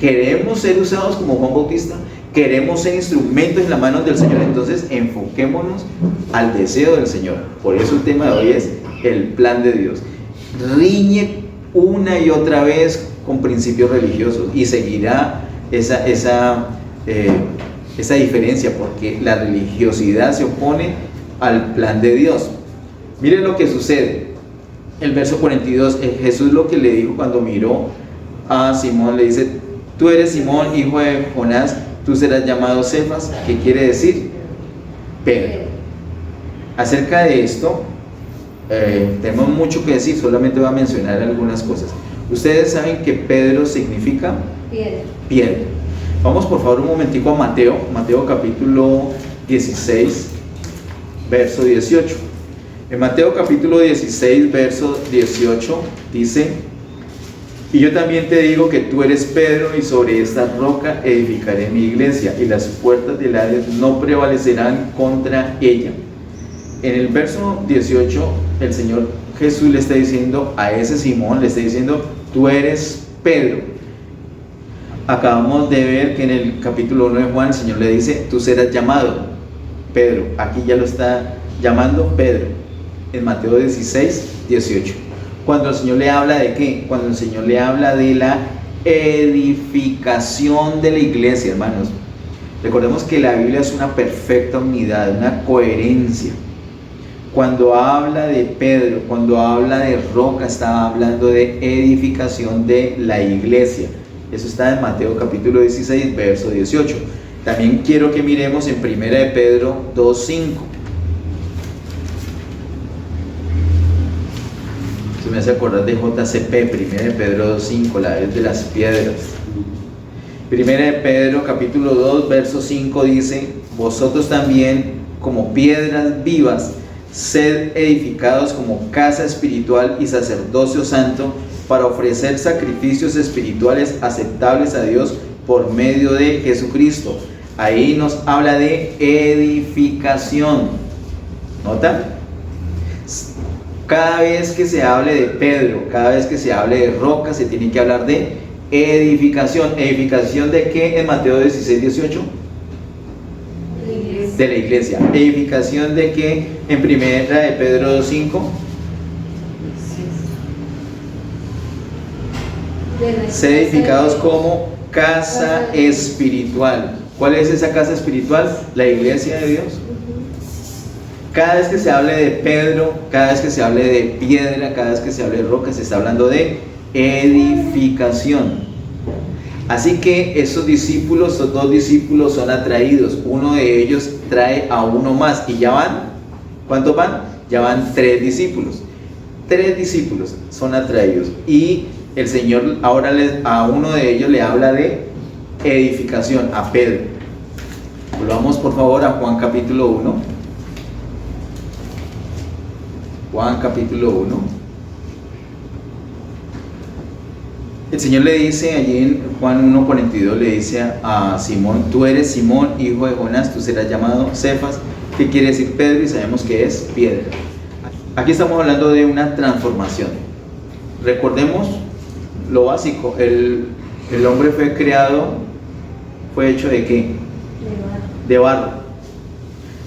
Queremos ser usados como Juan Bautista. Queremos ser instrumentos en las manos del Señor. Entonces enfoquémonos al deseo del Señor. Por eso el tema de hoy es el plan de Dios. Riñe una y otra vez con principios religiosos y seguirá esa diferencia, porque la religiosidad se opone al plan de Dios. Miren lo que sucede. El verso 42, Jesús lo que le dijo cuando miró a Simón, le dice, tú eres Simón, hijo de Jonás, tú serás llamado Cefas, que quiere decir Pedro. Acerca de esto, tenemos mucho que decir, solamente voy a mencionar algunas cosas. Ustedes saben que Pedro significa piedra. Vamos por favor un momentico a Mateo capítulo 16, verso 18. En Mateo capítulo 16, verso 18 dice: y yo también te digo que tú eres Pedro, y sobre esta roca edificaré mi iglesia, y las puertas del Hades no prevalecerán contra ella. En el verso 18, el Señor Jesús le está diciendo a ese Simón, le está diciendo: tú eres Pedro. Acabamos de ver que en el capítulo 1 de Juan el Señor le dice: tú serás llamado Pedro. Aquí ya lo está llamando Pedro, en Mateo 16, 18. Cuando el Señor le habla de ¿qué? Cuando el Señor le habla de la edificación de la iglesia, hermanos. Recordemos que la Biblia es una perfecta unidad, una coherencia. Cuando habla de Pedro, cuando habla de roca, está hablando de edificación de la iglesia. Eso está en Mateo capítulo 16, verso 18. También quiero que miremos en 1 de Pedro 2:5. Se me hace acordar de JCP, 1 de Pedro 2:5, la vez de las piedras. 1 de Pedro capítulo 2, verso 5 dice: vosotros también, como piedras vivas, sed edificados como casa espiritual y sacerdocio santo, para ofrecer sacrificios espirituales aceptables a Dios por medio de Jesucristo. Ahí nos habla de edificación. ¿Nota? Cada vez que se hable de Pedro, cada vez que se hable de roca, se tiene que hablar de edificación. ¿Edificación de qué en Mateo 16, 18? De la iglesia. ¿Edificación de qué en 1 de Pedro 2:5? Ser edificados como casa espiritual. ¿Cuál es esa casa espiritual? La iglesia de Dios. Cada vez que se hable de Pedro, cada vez que se hable de piedra, cada vez que se hable de roca, se está hablando de edificación. Así que esos discípulos, esos dos discípulos son atraídos. Uno de ellos trae a uno más. ¿Y ya van? ¿Cuántos van? Ya van 3 discípulos. 3 discípulos son atraídos. Y el Señor ahora a uno de ellos le habla de edificación, a Pedro. Volvamos por favor a Juan capítulo 1. Juan capítulo 1. El Señor le dice allí en Juan 1:42, le dice a Simón: tú eres Simón, hijo de Jonás, tú serás llamado Cefas, que quiere decir Pedro, y sabemos que es piedra. Aquí estamos hablando de una transformación. Recordemos lo básico, el hombre fue creado, fue hecho de ¿qué? De barro.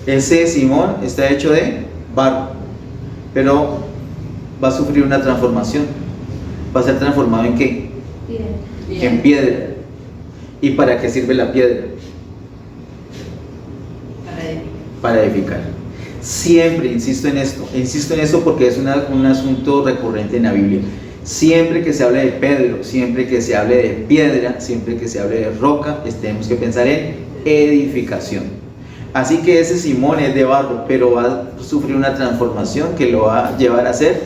Ese Simón está hecho de barro, pero va a sufrir una transformación. Va a ser transformado ¿en qué? En piedra. ¿Y para qué sirve la piedra? Para edificar. Siempre insisto en esto porque es un asunto recurrente en la Biblia. Siempre que se hable de Pedro, siempre que se hable de piedra, siempre que se hable de roca, tenemos que pensar en edificación. Así que ese Simón es de barro, pero va a sufrir una transformación que lo va a llevar a ser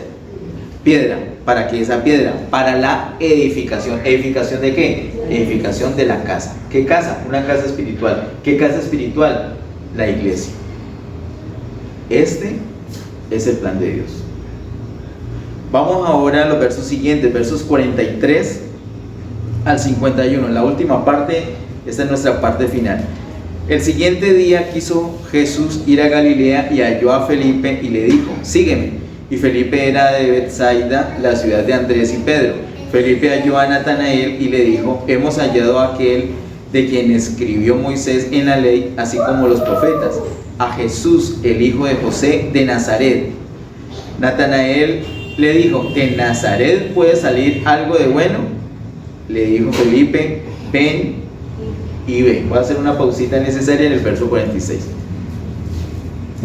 piedra. ¿Para qué esa piedra? Para la edificación. ¿Edificación de qué? Edificación de la casa. ¿Qué casa? Una casa espiritual. ¿Qué casa espiritual? La iglesia. Este es el plan de Dios. Vamos ahora a los versos siguientes, versos 43 al 51. En la última parte, esta es nuestra parte final. El siguiente día quiso Jesús ir a Galilea y halló a Felipe y le dijo: sígueme. Y Felipe era de Betsaida, la ciudad de Andrés y Pedro. Felipe halló a Natanael y le dijo: hemos hallado a aquel de quien escribió Moisés en la ley, así como los profetas, a Jesús, el hijo de José de Nazaret. Natanael le dijo: ¿de Nazaret puede salir algo de bueno? Le dijo Felipe: ven y ve. Voy a hacer una pausita necesaria en el verso 46.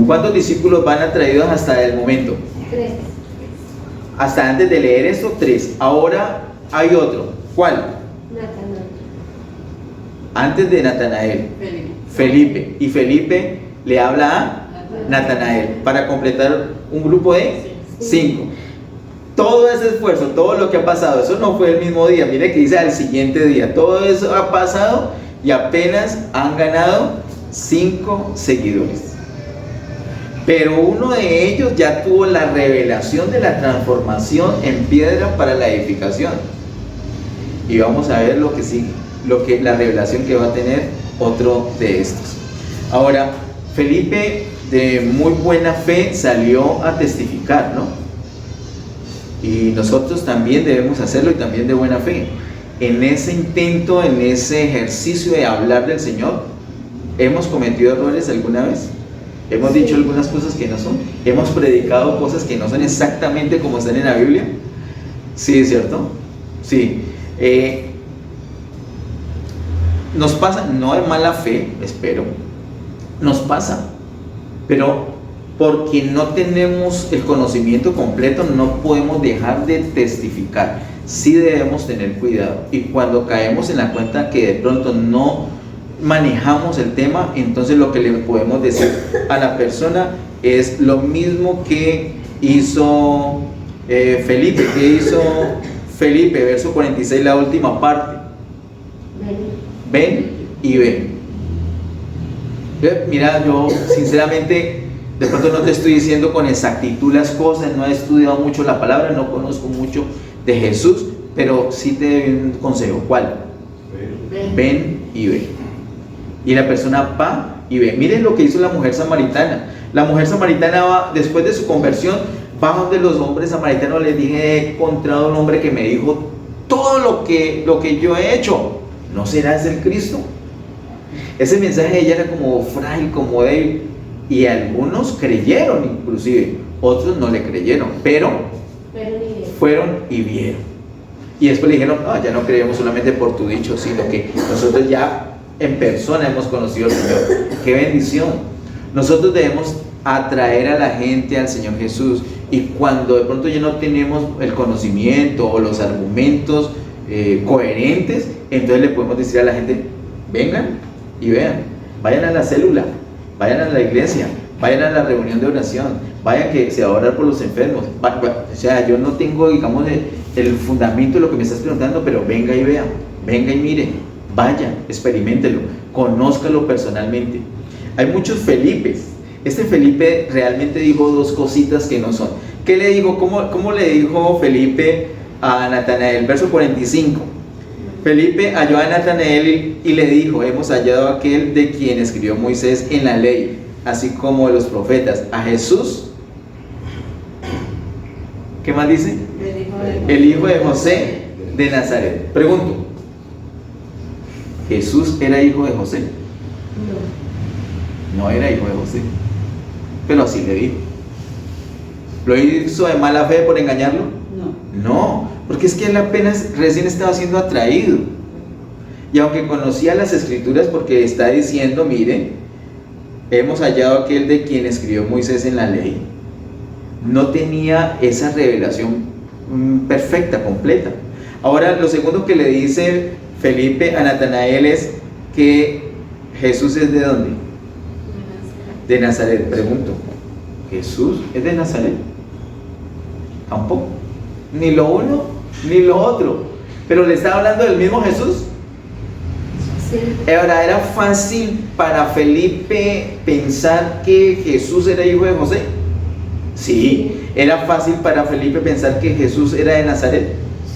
¿Cuántos discípulos van atraídos hasta el momento? 3. Hasta antes de leer esto, 3. Ahora hay otro. ¿Cuál? antes de Natanael, Felipe. Y Felipe le habla a Natanael para completar un grupo de 5. Todo ese esfuerzo, todo lo que ha pasado, eso no fue el mismo día. Mire que dice al siguiente día. Todo eso ha pasado y apenas han ganado 5 seguidores. Pero uno de ellos ya tuvo la revelación de la transformación en piedra para la edificación. Y vamos a ver lo que sigue, la revelación que va a tener otro de estos. Ahora, Felipe, de muy buena fe, salió a testificar, ¿no? Y nosotros también debemos hacerlo, y también de buena fe. En ese intento, en ese ejercicio de hablar del Señor, ¿hemos cometido errores alguna vez? ¿Hemos dicho algunas cosas que no son? ¿Hemos predicado cosas que no son exactamente como están en la Biblia? Sí, ¿es cierto? Sí. Nos pasa, no de mala fe, espero, nos pasa, pero porque no tenemos el conocimiento completo no podemos dejar de testificar. Sí debemos tener cuidado, y cuando caemos en la cuenta que de pronto no manejamos el tema, entonces lo que le podemos decir a la persona es lo mismo que hizo Felipe. ¿Qué hizo Felipe? Verso 46, la última parte. Ven y ve. Mira, yo sinceramente de pronto no te estoy diciendo con exactitud las cosas, no he estudiado mucho la palabra, no conozco mucho de Jesús, pero sí te doy un consejo. ¿Cuál? Ven y ve. Y la persona va y ve. Miren lo que hizo la mujer samaritana. La mujer samaritana va, después de su conversión, va donde los hombres samaritanos. Les dije: he encontrado un hombre que me dijo todo lo que yo he hecho. ¿No serás el Cristo? Ese mensaje de ella era como frágil, como débil, y algunos creyeron, inclusive otros no le creyeron, pero fueron y vieron. Y después le dijeron: no, ya no creemos solamente por tu dicho, sino que nosotros ya en persona hemos conocido al Señor. ¡Qué bendición! Nosotros debemos atraer a la gente al Señor Jesús, y cuando de pronto ya no tenemos el conocimiento o los argumentos coherentes, entonces le podemos decir a la gente: vengan y vean, vayan a la célula, vayan a la iglesia, vayan a la reunión de oración, vayan que se va a orar por los enfermos. O sea, yo no tengo, digamos, el fundamento de lo que me estás preguntando, pero venga y vea, venga y mire, vaya, experiméntelo, conózcalo personalmente. Hay muchos Felipes. Este Felipe realmente dijo dos cositas que no son. ¿Qué le dijo? ¿Cómo le dijo Felipe a Natanael? Verso 45. Felipe halló a Natanael y le dijo: hemos hallado a aquel de quien escribió Moisés en la ley, así como de los profetas, a Jesús. ¿Qué más dice? El hijo de José de Nazaret. Pregunto: ¿Jesús era hijo de José? No era hijo de José, pero así le dijo. ¿Lo hizo de mala fe por engañarlo? No, porque es que él apenas recién estaba siendo atraído, y aunque conocía las escrituras, porque está diciendo: miren, hemos hallado a aquel de quien escribió Moisés en la ley, no tenía esa revelación perfecta, completa. Ahora, lo segundo que le dice Felipe a Natanael es que Jesús es ¿de dónde? De Nazaret. Pregunto: ¿Jesús es de Nazaret? Tampoco, ni lo uno ni lo otro, pero le estaba hablando del mismo Jesús. Sí. Ahora, ¿era fácil para Felipe pensar que Jesús era hijo de José? Sí. ¿Era fácil para Felipe pensar que Jesús era de Nazaret?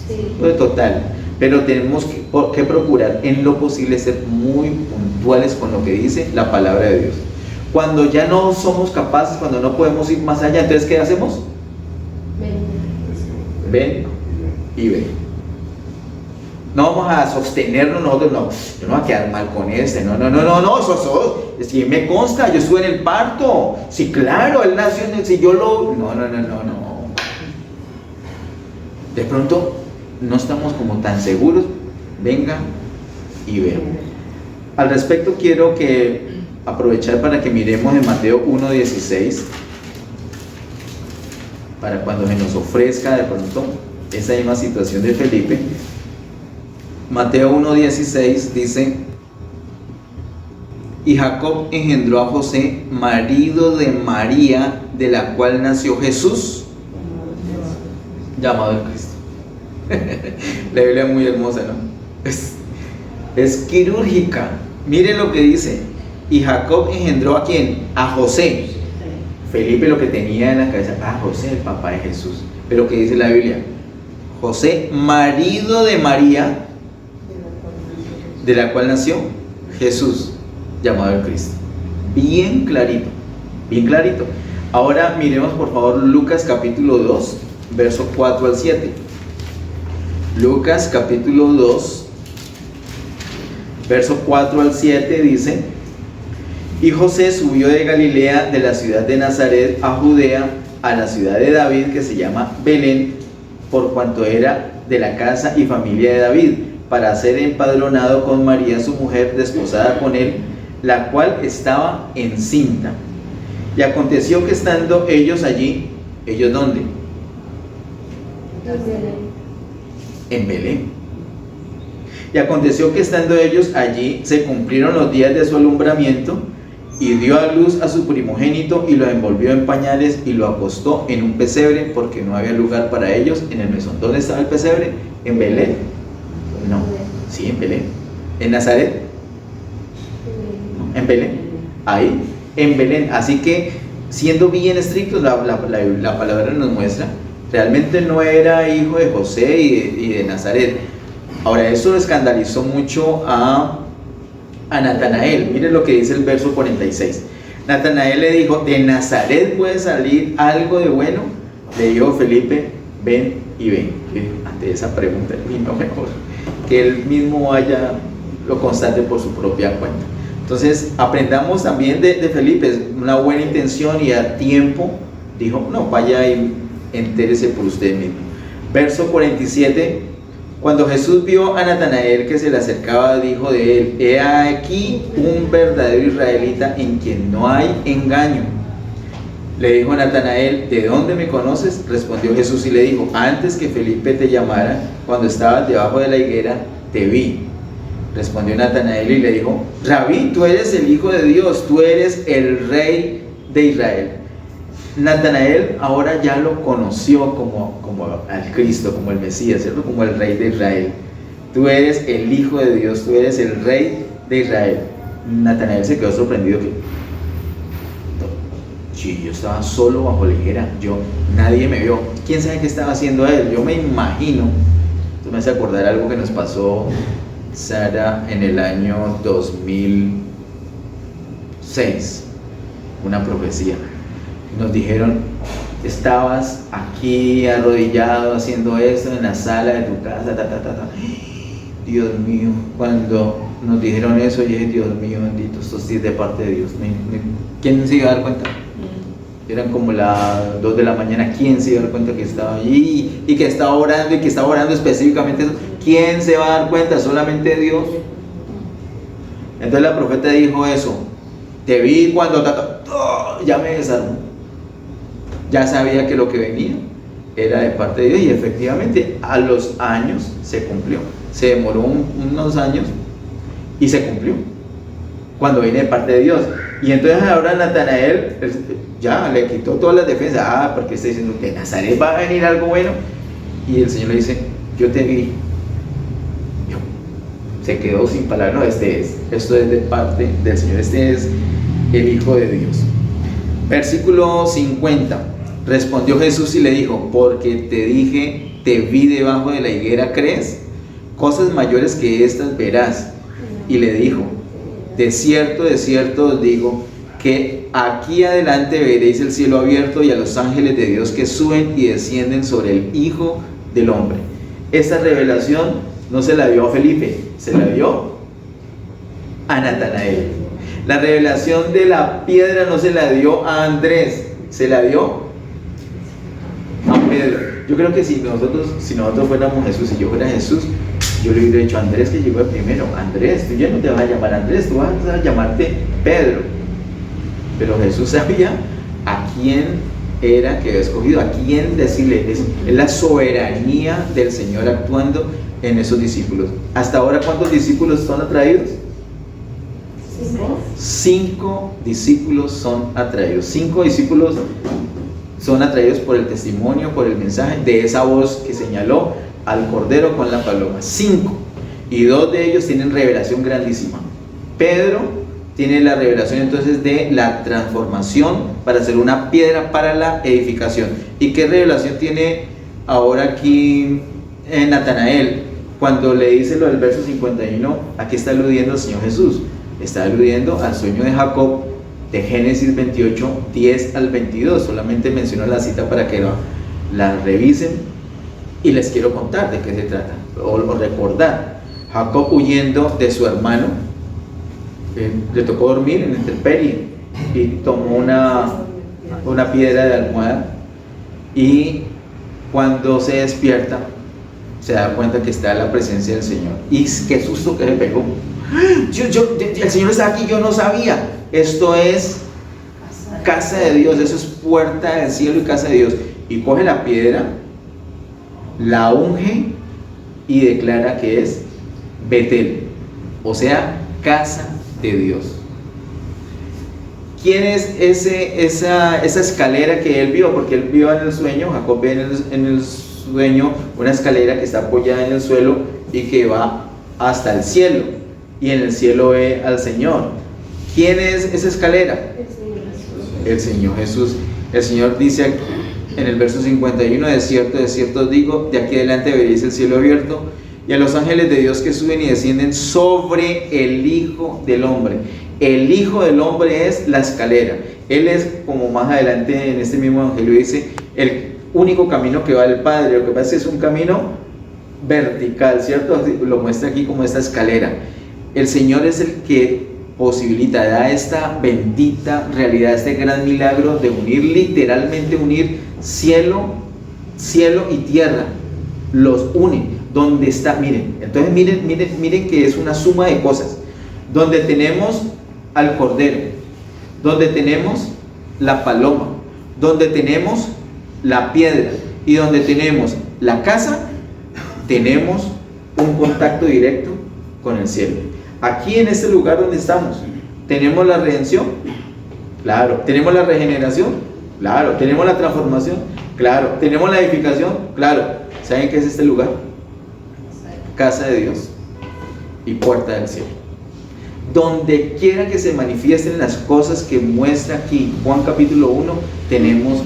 Sí. Pues total. Pero tenemos que procurar en lo posible ser muy puntuales con lo que dice la palabra de Dios. Cuando ya no somos capaces, cuando no podemos ir más allá, entonces ¿qué hacemos? Ven y ven. No vamos a sostenernos nosotros, no, yo no voy a quedar mal con este, no, eso, si me consta, yo estuve en el parto, sí, claro, él nació en el, si yo lo, no. De pronto no estamos como tan seguros. Venga y vea. Al respecto quiero aprovechar para que miremos en Mateo 1:16, para cuando se nos ofrezca de pronto esa misma situación de Felipe. Mateo 1:16 dice: Y Jacob engendró a José, marido de María, de la cual nació Jesús, llamado el Cristo. La Biblia es muy hermosa, ¿no? Es quirúrgica. Miren lo que dice. Y Jacob engendró ¿a quién? A José. Felipe lo que tenía en la cabeza, José, el papá de Jesús. Pero ¿qué dice la Biblia? José, marido de María, de la cual nació Jesús, llamado el Cristo. Bien clarito, bien clarito. Ahora miremos por favor Lucas capítulo 2, verso 4 al 7. Lucas capítulo 2, verso 4 al 7 dice: y José subió de Galilea, de la ciudad de Nazaret, a Judea, a la ciudad de David, que se llama Belén, por cuanto era de la casa y familia de David, para ser empadronado con María su mujer, desposada con él, la cual estaba encinta. Y aconteció que estando ellos allí, ¿ellos dónde? En Belén. Y aconteció que estando ellos allí, se cumplieron los días de su alumbramiento, y dio a luz a su primogénito, y lo envolvió en pañales, y lo acostó en un pesebre, porque no había lugar para ellos en el mesón. ¿Dónde estaba el pesebre? ¿En Belén? No, sí, en Belén. ¿En Nazaret? No, en Belén. Ahí, en Belén. Así que, siendo bien estrictos, la palabra nos muestra, realmente no era hijo de José y de Nazaret. Ahora, eso escandalizó mucho a Natanael. Miren lo que dice el verso 46. Natanael le dijo: ¿de Nazaret puede salir algo de bueno? Le dijo Felipe: ven y ven. Ante esa pregunta, él vino mejor que él mismo vaya, lo constate por su propia cuenta. Entonces, aprendamos también de Felipe. Una buena intención, y a tiempo dijo: no, vaya y entérese por usted mismo. Verso 47. Cuando Jesús vio a Natanael que se le acercaba, dijo de él: he aquí un verdadero israelita en quien no hay engaño. Le dijo Natanael: ¿de dónde me conoces? Respondió Jesús y le dijo: antes que Felipe te llamara, cuando estabas debajo de la higuera, te vi. Respondió Natanael y le dijo: Rabí, tú eres el Hijo de Dios, tú eres el Rey de Israel. Natanael ahora ya lo conoció como al Cristo, como el Mesías, ¿cierto? Como el Rey de Israel. Tú eres el Hijo de Dios, tú eres el Rey de Israel. Natanael se quedó sorprendido que, sí, yo estaba solo bajo la higuera, nadie me vio. ¿Quién sabe qué estaba haciendo él? Yo me imagino. Esto me hace acordar algo que nos pasó, Sara, en el año 2006, una profecía. Nos dijeron: estabas aquí arrodillado haciendo esto en la sala de tu casa, Dios mío, cuando nos dijeron eso, yo dije: Dios mío bendito, esto sí es de parte de Dios. ¿Quién se iba a dar cuenta? Eran como las 2 de la mañana. ¿Quién se iba a dar cuenta que estaba allí y que estaba orando, y que estaba orando específicamente eso? ¿Quién se va a dar cuenta? Solamente Dios. Entonces la profeta dijo eso: te vi cuando ya me desarmó. Ya sabía que lo que venía era de parte de Dios, y efectivamente a los años se cumplió. Se demoró unos años y se cumplió cuando viene de parte de Dios. Y entonces ahora Natanael ya le quitó todas las defensas. Porque está diciendo que de Nazaret va a venir algo bueno. Y el Señor le dice: yo te vi. Se quedó sin palabras. No, esto es de parte del Señor, este es el Hijo de Dios. Versículo 50. Respondió Jesús y le dijo: porque te dije, te vi debajo de la higuera, ¿crees? Cosas mayores que estas verás. Y le dijo: de cierto os digo, que aquí adelante veréis el cielo abierto y a los ángeles de Dios que suben y descienden sobre el Hijo del Hombre. Esta revelación no se la dio a Felipe, se la dio a Natanael. La revelación de la piedra no se la dio a Andrés, se la dio a Pedro. Yo creo que si nosotros fuéramos Jesús, si yo fuera Jesús, yo le hubiera dicho a Andrés, que llegó primero: Andrés, tú ya no te vas a llamar Andrés, tú vas a llamarte Pedro. Pero Jesús sabía a quién era que había escogido, a quién decirle. Es la soberanía del Señor actuando en esos discípulos. Hasta ahora, ¿cuántos discípulos son atraídos? 5 discípulos son atraídos. 5 discípulos son atraídos por el testimonio, por el mensaje de esa voz que señaló al Cordero con la paloma. 5. Y 2 de ellos tienen revelación grandísima. Pedro tiene la revelación entonces de la transformación para hacer una piedra para la edificación. ¿Y qué revelación tiene ahora aquí en Natanael? Cuando le dice lo del verso 51, aquí está aludiendo al Señor Jesús. Está aludiendo al sueño de Jacob de Génesis 28, 10 al 22. Solamente menciono la cita para que la revisen y les quiero contar de qué se trata o recordar. Jacob, huyendo de su hermano, le tocó dormir en la intemperie y tomó una piedra de almohada, y cuando se despierta se da cuenta que está en la presencia del Señor. Y qué susto que le pegó. El Señor está aquí, yo no sabía. Esto es casa de Dios, eso es puerta del cielo y casa de Dios. Y coge la piedra, la unge y declara que es Betel, o sea, casa de Dios. ¿Quién es esa escalera que él vio? Porque él vio en el sueño, Jacob ve en el sueño una escalera que está apoyada en el suelo y que va hasta el cielo, y en el cielo ve al Señor. ¿Quién es esa escalera? El Señor Jesús. El Señor dice aquí, en el verso 51, de cierto os digo, de aquí adelante veréis el cielo abierto y a los ángeles de Dios que suben y descienden sobre el Hijo del Hombre. El Hijo del Hombre es la escalera. Él es, como más adelante en este mismo evangelio dice, el único camino que va al Padre. Lo que pasa es que es un camino vertical, ¿cierto? Lo muestra aquí como esta escalera. El Señor es el que posibilita, da esta bendita realidad, este gran milagro de unir, literalmente unir cielo y tierra. Los une. Donde está, miren, entonces miren que es una suma de cosas. Donde tenemos al Cordero, donde tenemos la paloma, donde tenemos la piedra y donde tenemos la casa, tenemos un contacto directo con el cielo. Aquí en este lugar donde estamos, tenemos la redención, claro. Tenemos la regeneración, claro. Tenemos la transformación, claro. Tenemos la edificación, claro. ¿Saben qué es este lugar? Casa de Dios y puerta del cielo. Donde quiera que se manifiesten las cosas que muestra aquí Juan capítulo 1, tenemos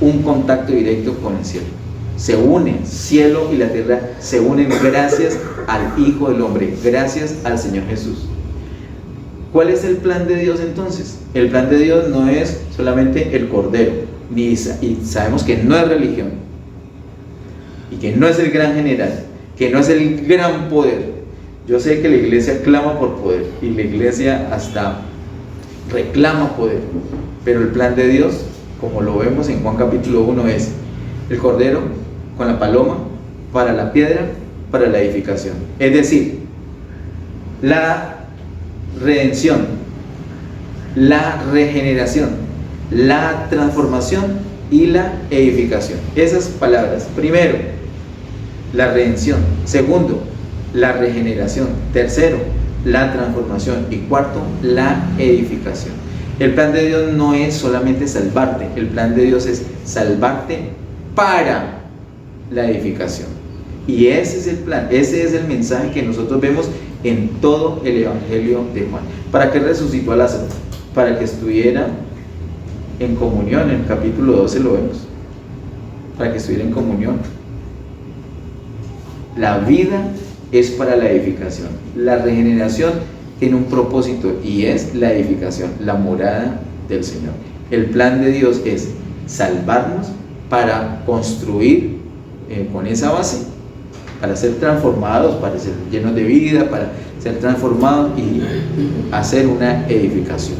un contacto directo con el cielo. Se unen, cielo y la tierra se unen gracias al Hijo del Hombre, gracias al Señor Jesús. ¿Cuál es el plan de Dios entonces? El plan de Dios no es solamente el Cordero, y sabemos que no es religión, y que no es el gran general, que no es el gran poder. Yo sé que la iglesia clama por poder, y la iglesia hasta reclama poder, pero el plan de Dios, como lo vemos en Juan capítulo 1, es el Cordero con la paloma para la piedra, para la edificación. Es decir, la redención, la regeneración, la transformación y la edificación. Esas palabras. Primero, la redención. Segundo, la regeneración. Tercero, la transformación. Y cuarto, la edificación. El plan de Dios no es solamente salvarte. El plan de Dios es salvarte para la edificación. Y ese es el plan, ese es el mensaje que nosotros vemos en todo el evangelio de Juan. ¿Para qué resucitó a Lázaro? Para que estuviera en comunión. En el capítulo 12 lo vemos. Para que estuviera en comunión. La vida es para la edificación. La regeneración tiene un propósito y es la edificación, la morada del Señor. El plan de Dios es salvarnos para construir con esa base, para ser transformados, para ser llenos de vida, para ser transformados y hacer una edificación.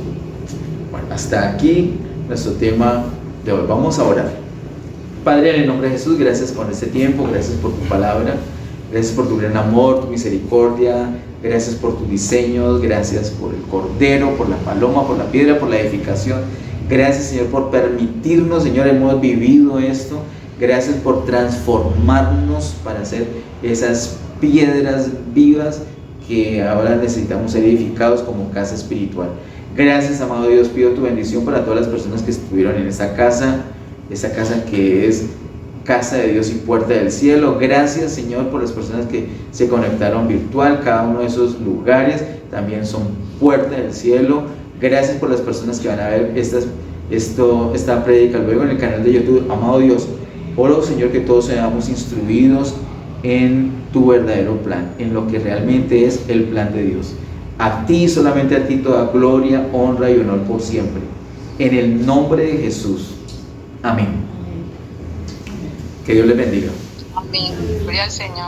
Bueno, hasta aquí nuestro tema de hoy. Vamos a orar. Padre, en el nombre de Jesús, gracias por este tiempo, gracias por tu palabra, gracias por tu gran amor, tu misericordia, gracias por tus diseños, gracias por el Cordero, por la paloma, por la piedra, por la edificación. Gracias, Señor, por permitirnos, Señor, hemos vivido esto. Gracias por transformarnos para ser esas piedras vivas que ahora necesitamos ser edificados como casa espiritual. Gracias, amado Dios, pido tu bendición para todas las personas que estuvieron en esa casa que es casa de Dios y puerta del cielo. Gracias, Señor, por las personas que se conectaron virtual. Cada uno de esos lugares también son puerta del cielo. Gracias por las personas que van a ver esta prédica luego en el canal de YouTube. Amado Dios, oro, Señor, que todos seamos instruidos en tu verdadero plan, en lo que realmente es el plan de Dios. A ti, solamente a ti, toda gloria, honra y honor por siempre. En el nombre de Jesús. Amén. Que Dios les bendiga. Amén. Gloria al Señor.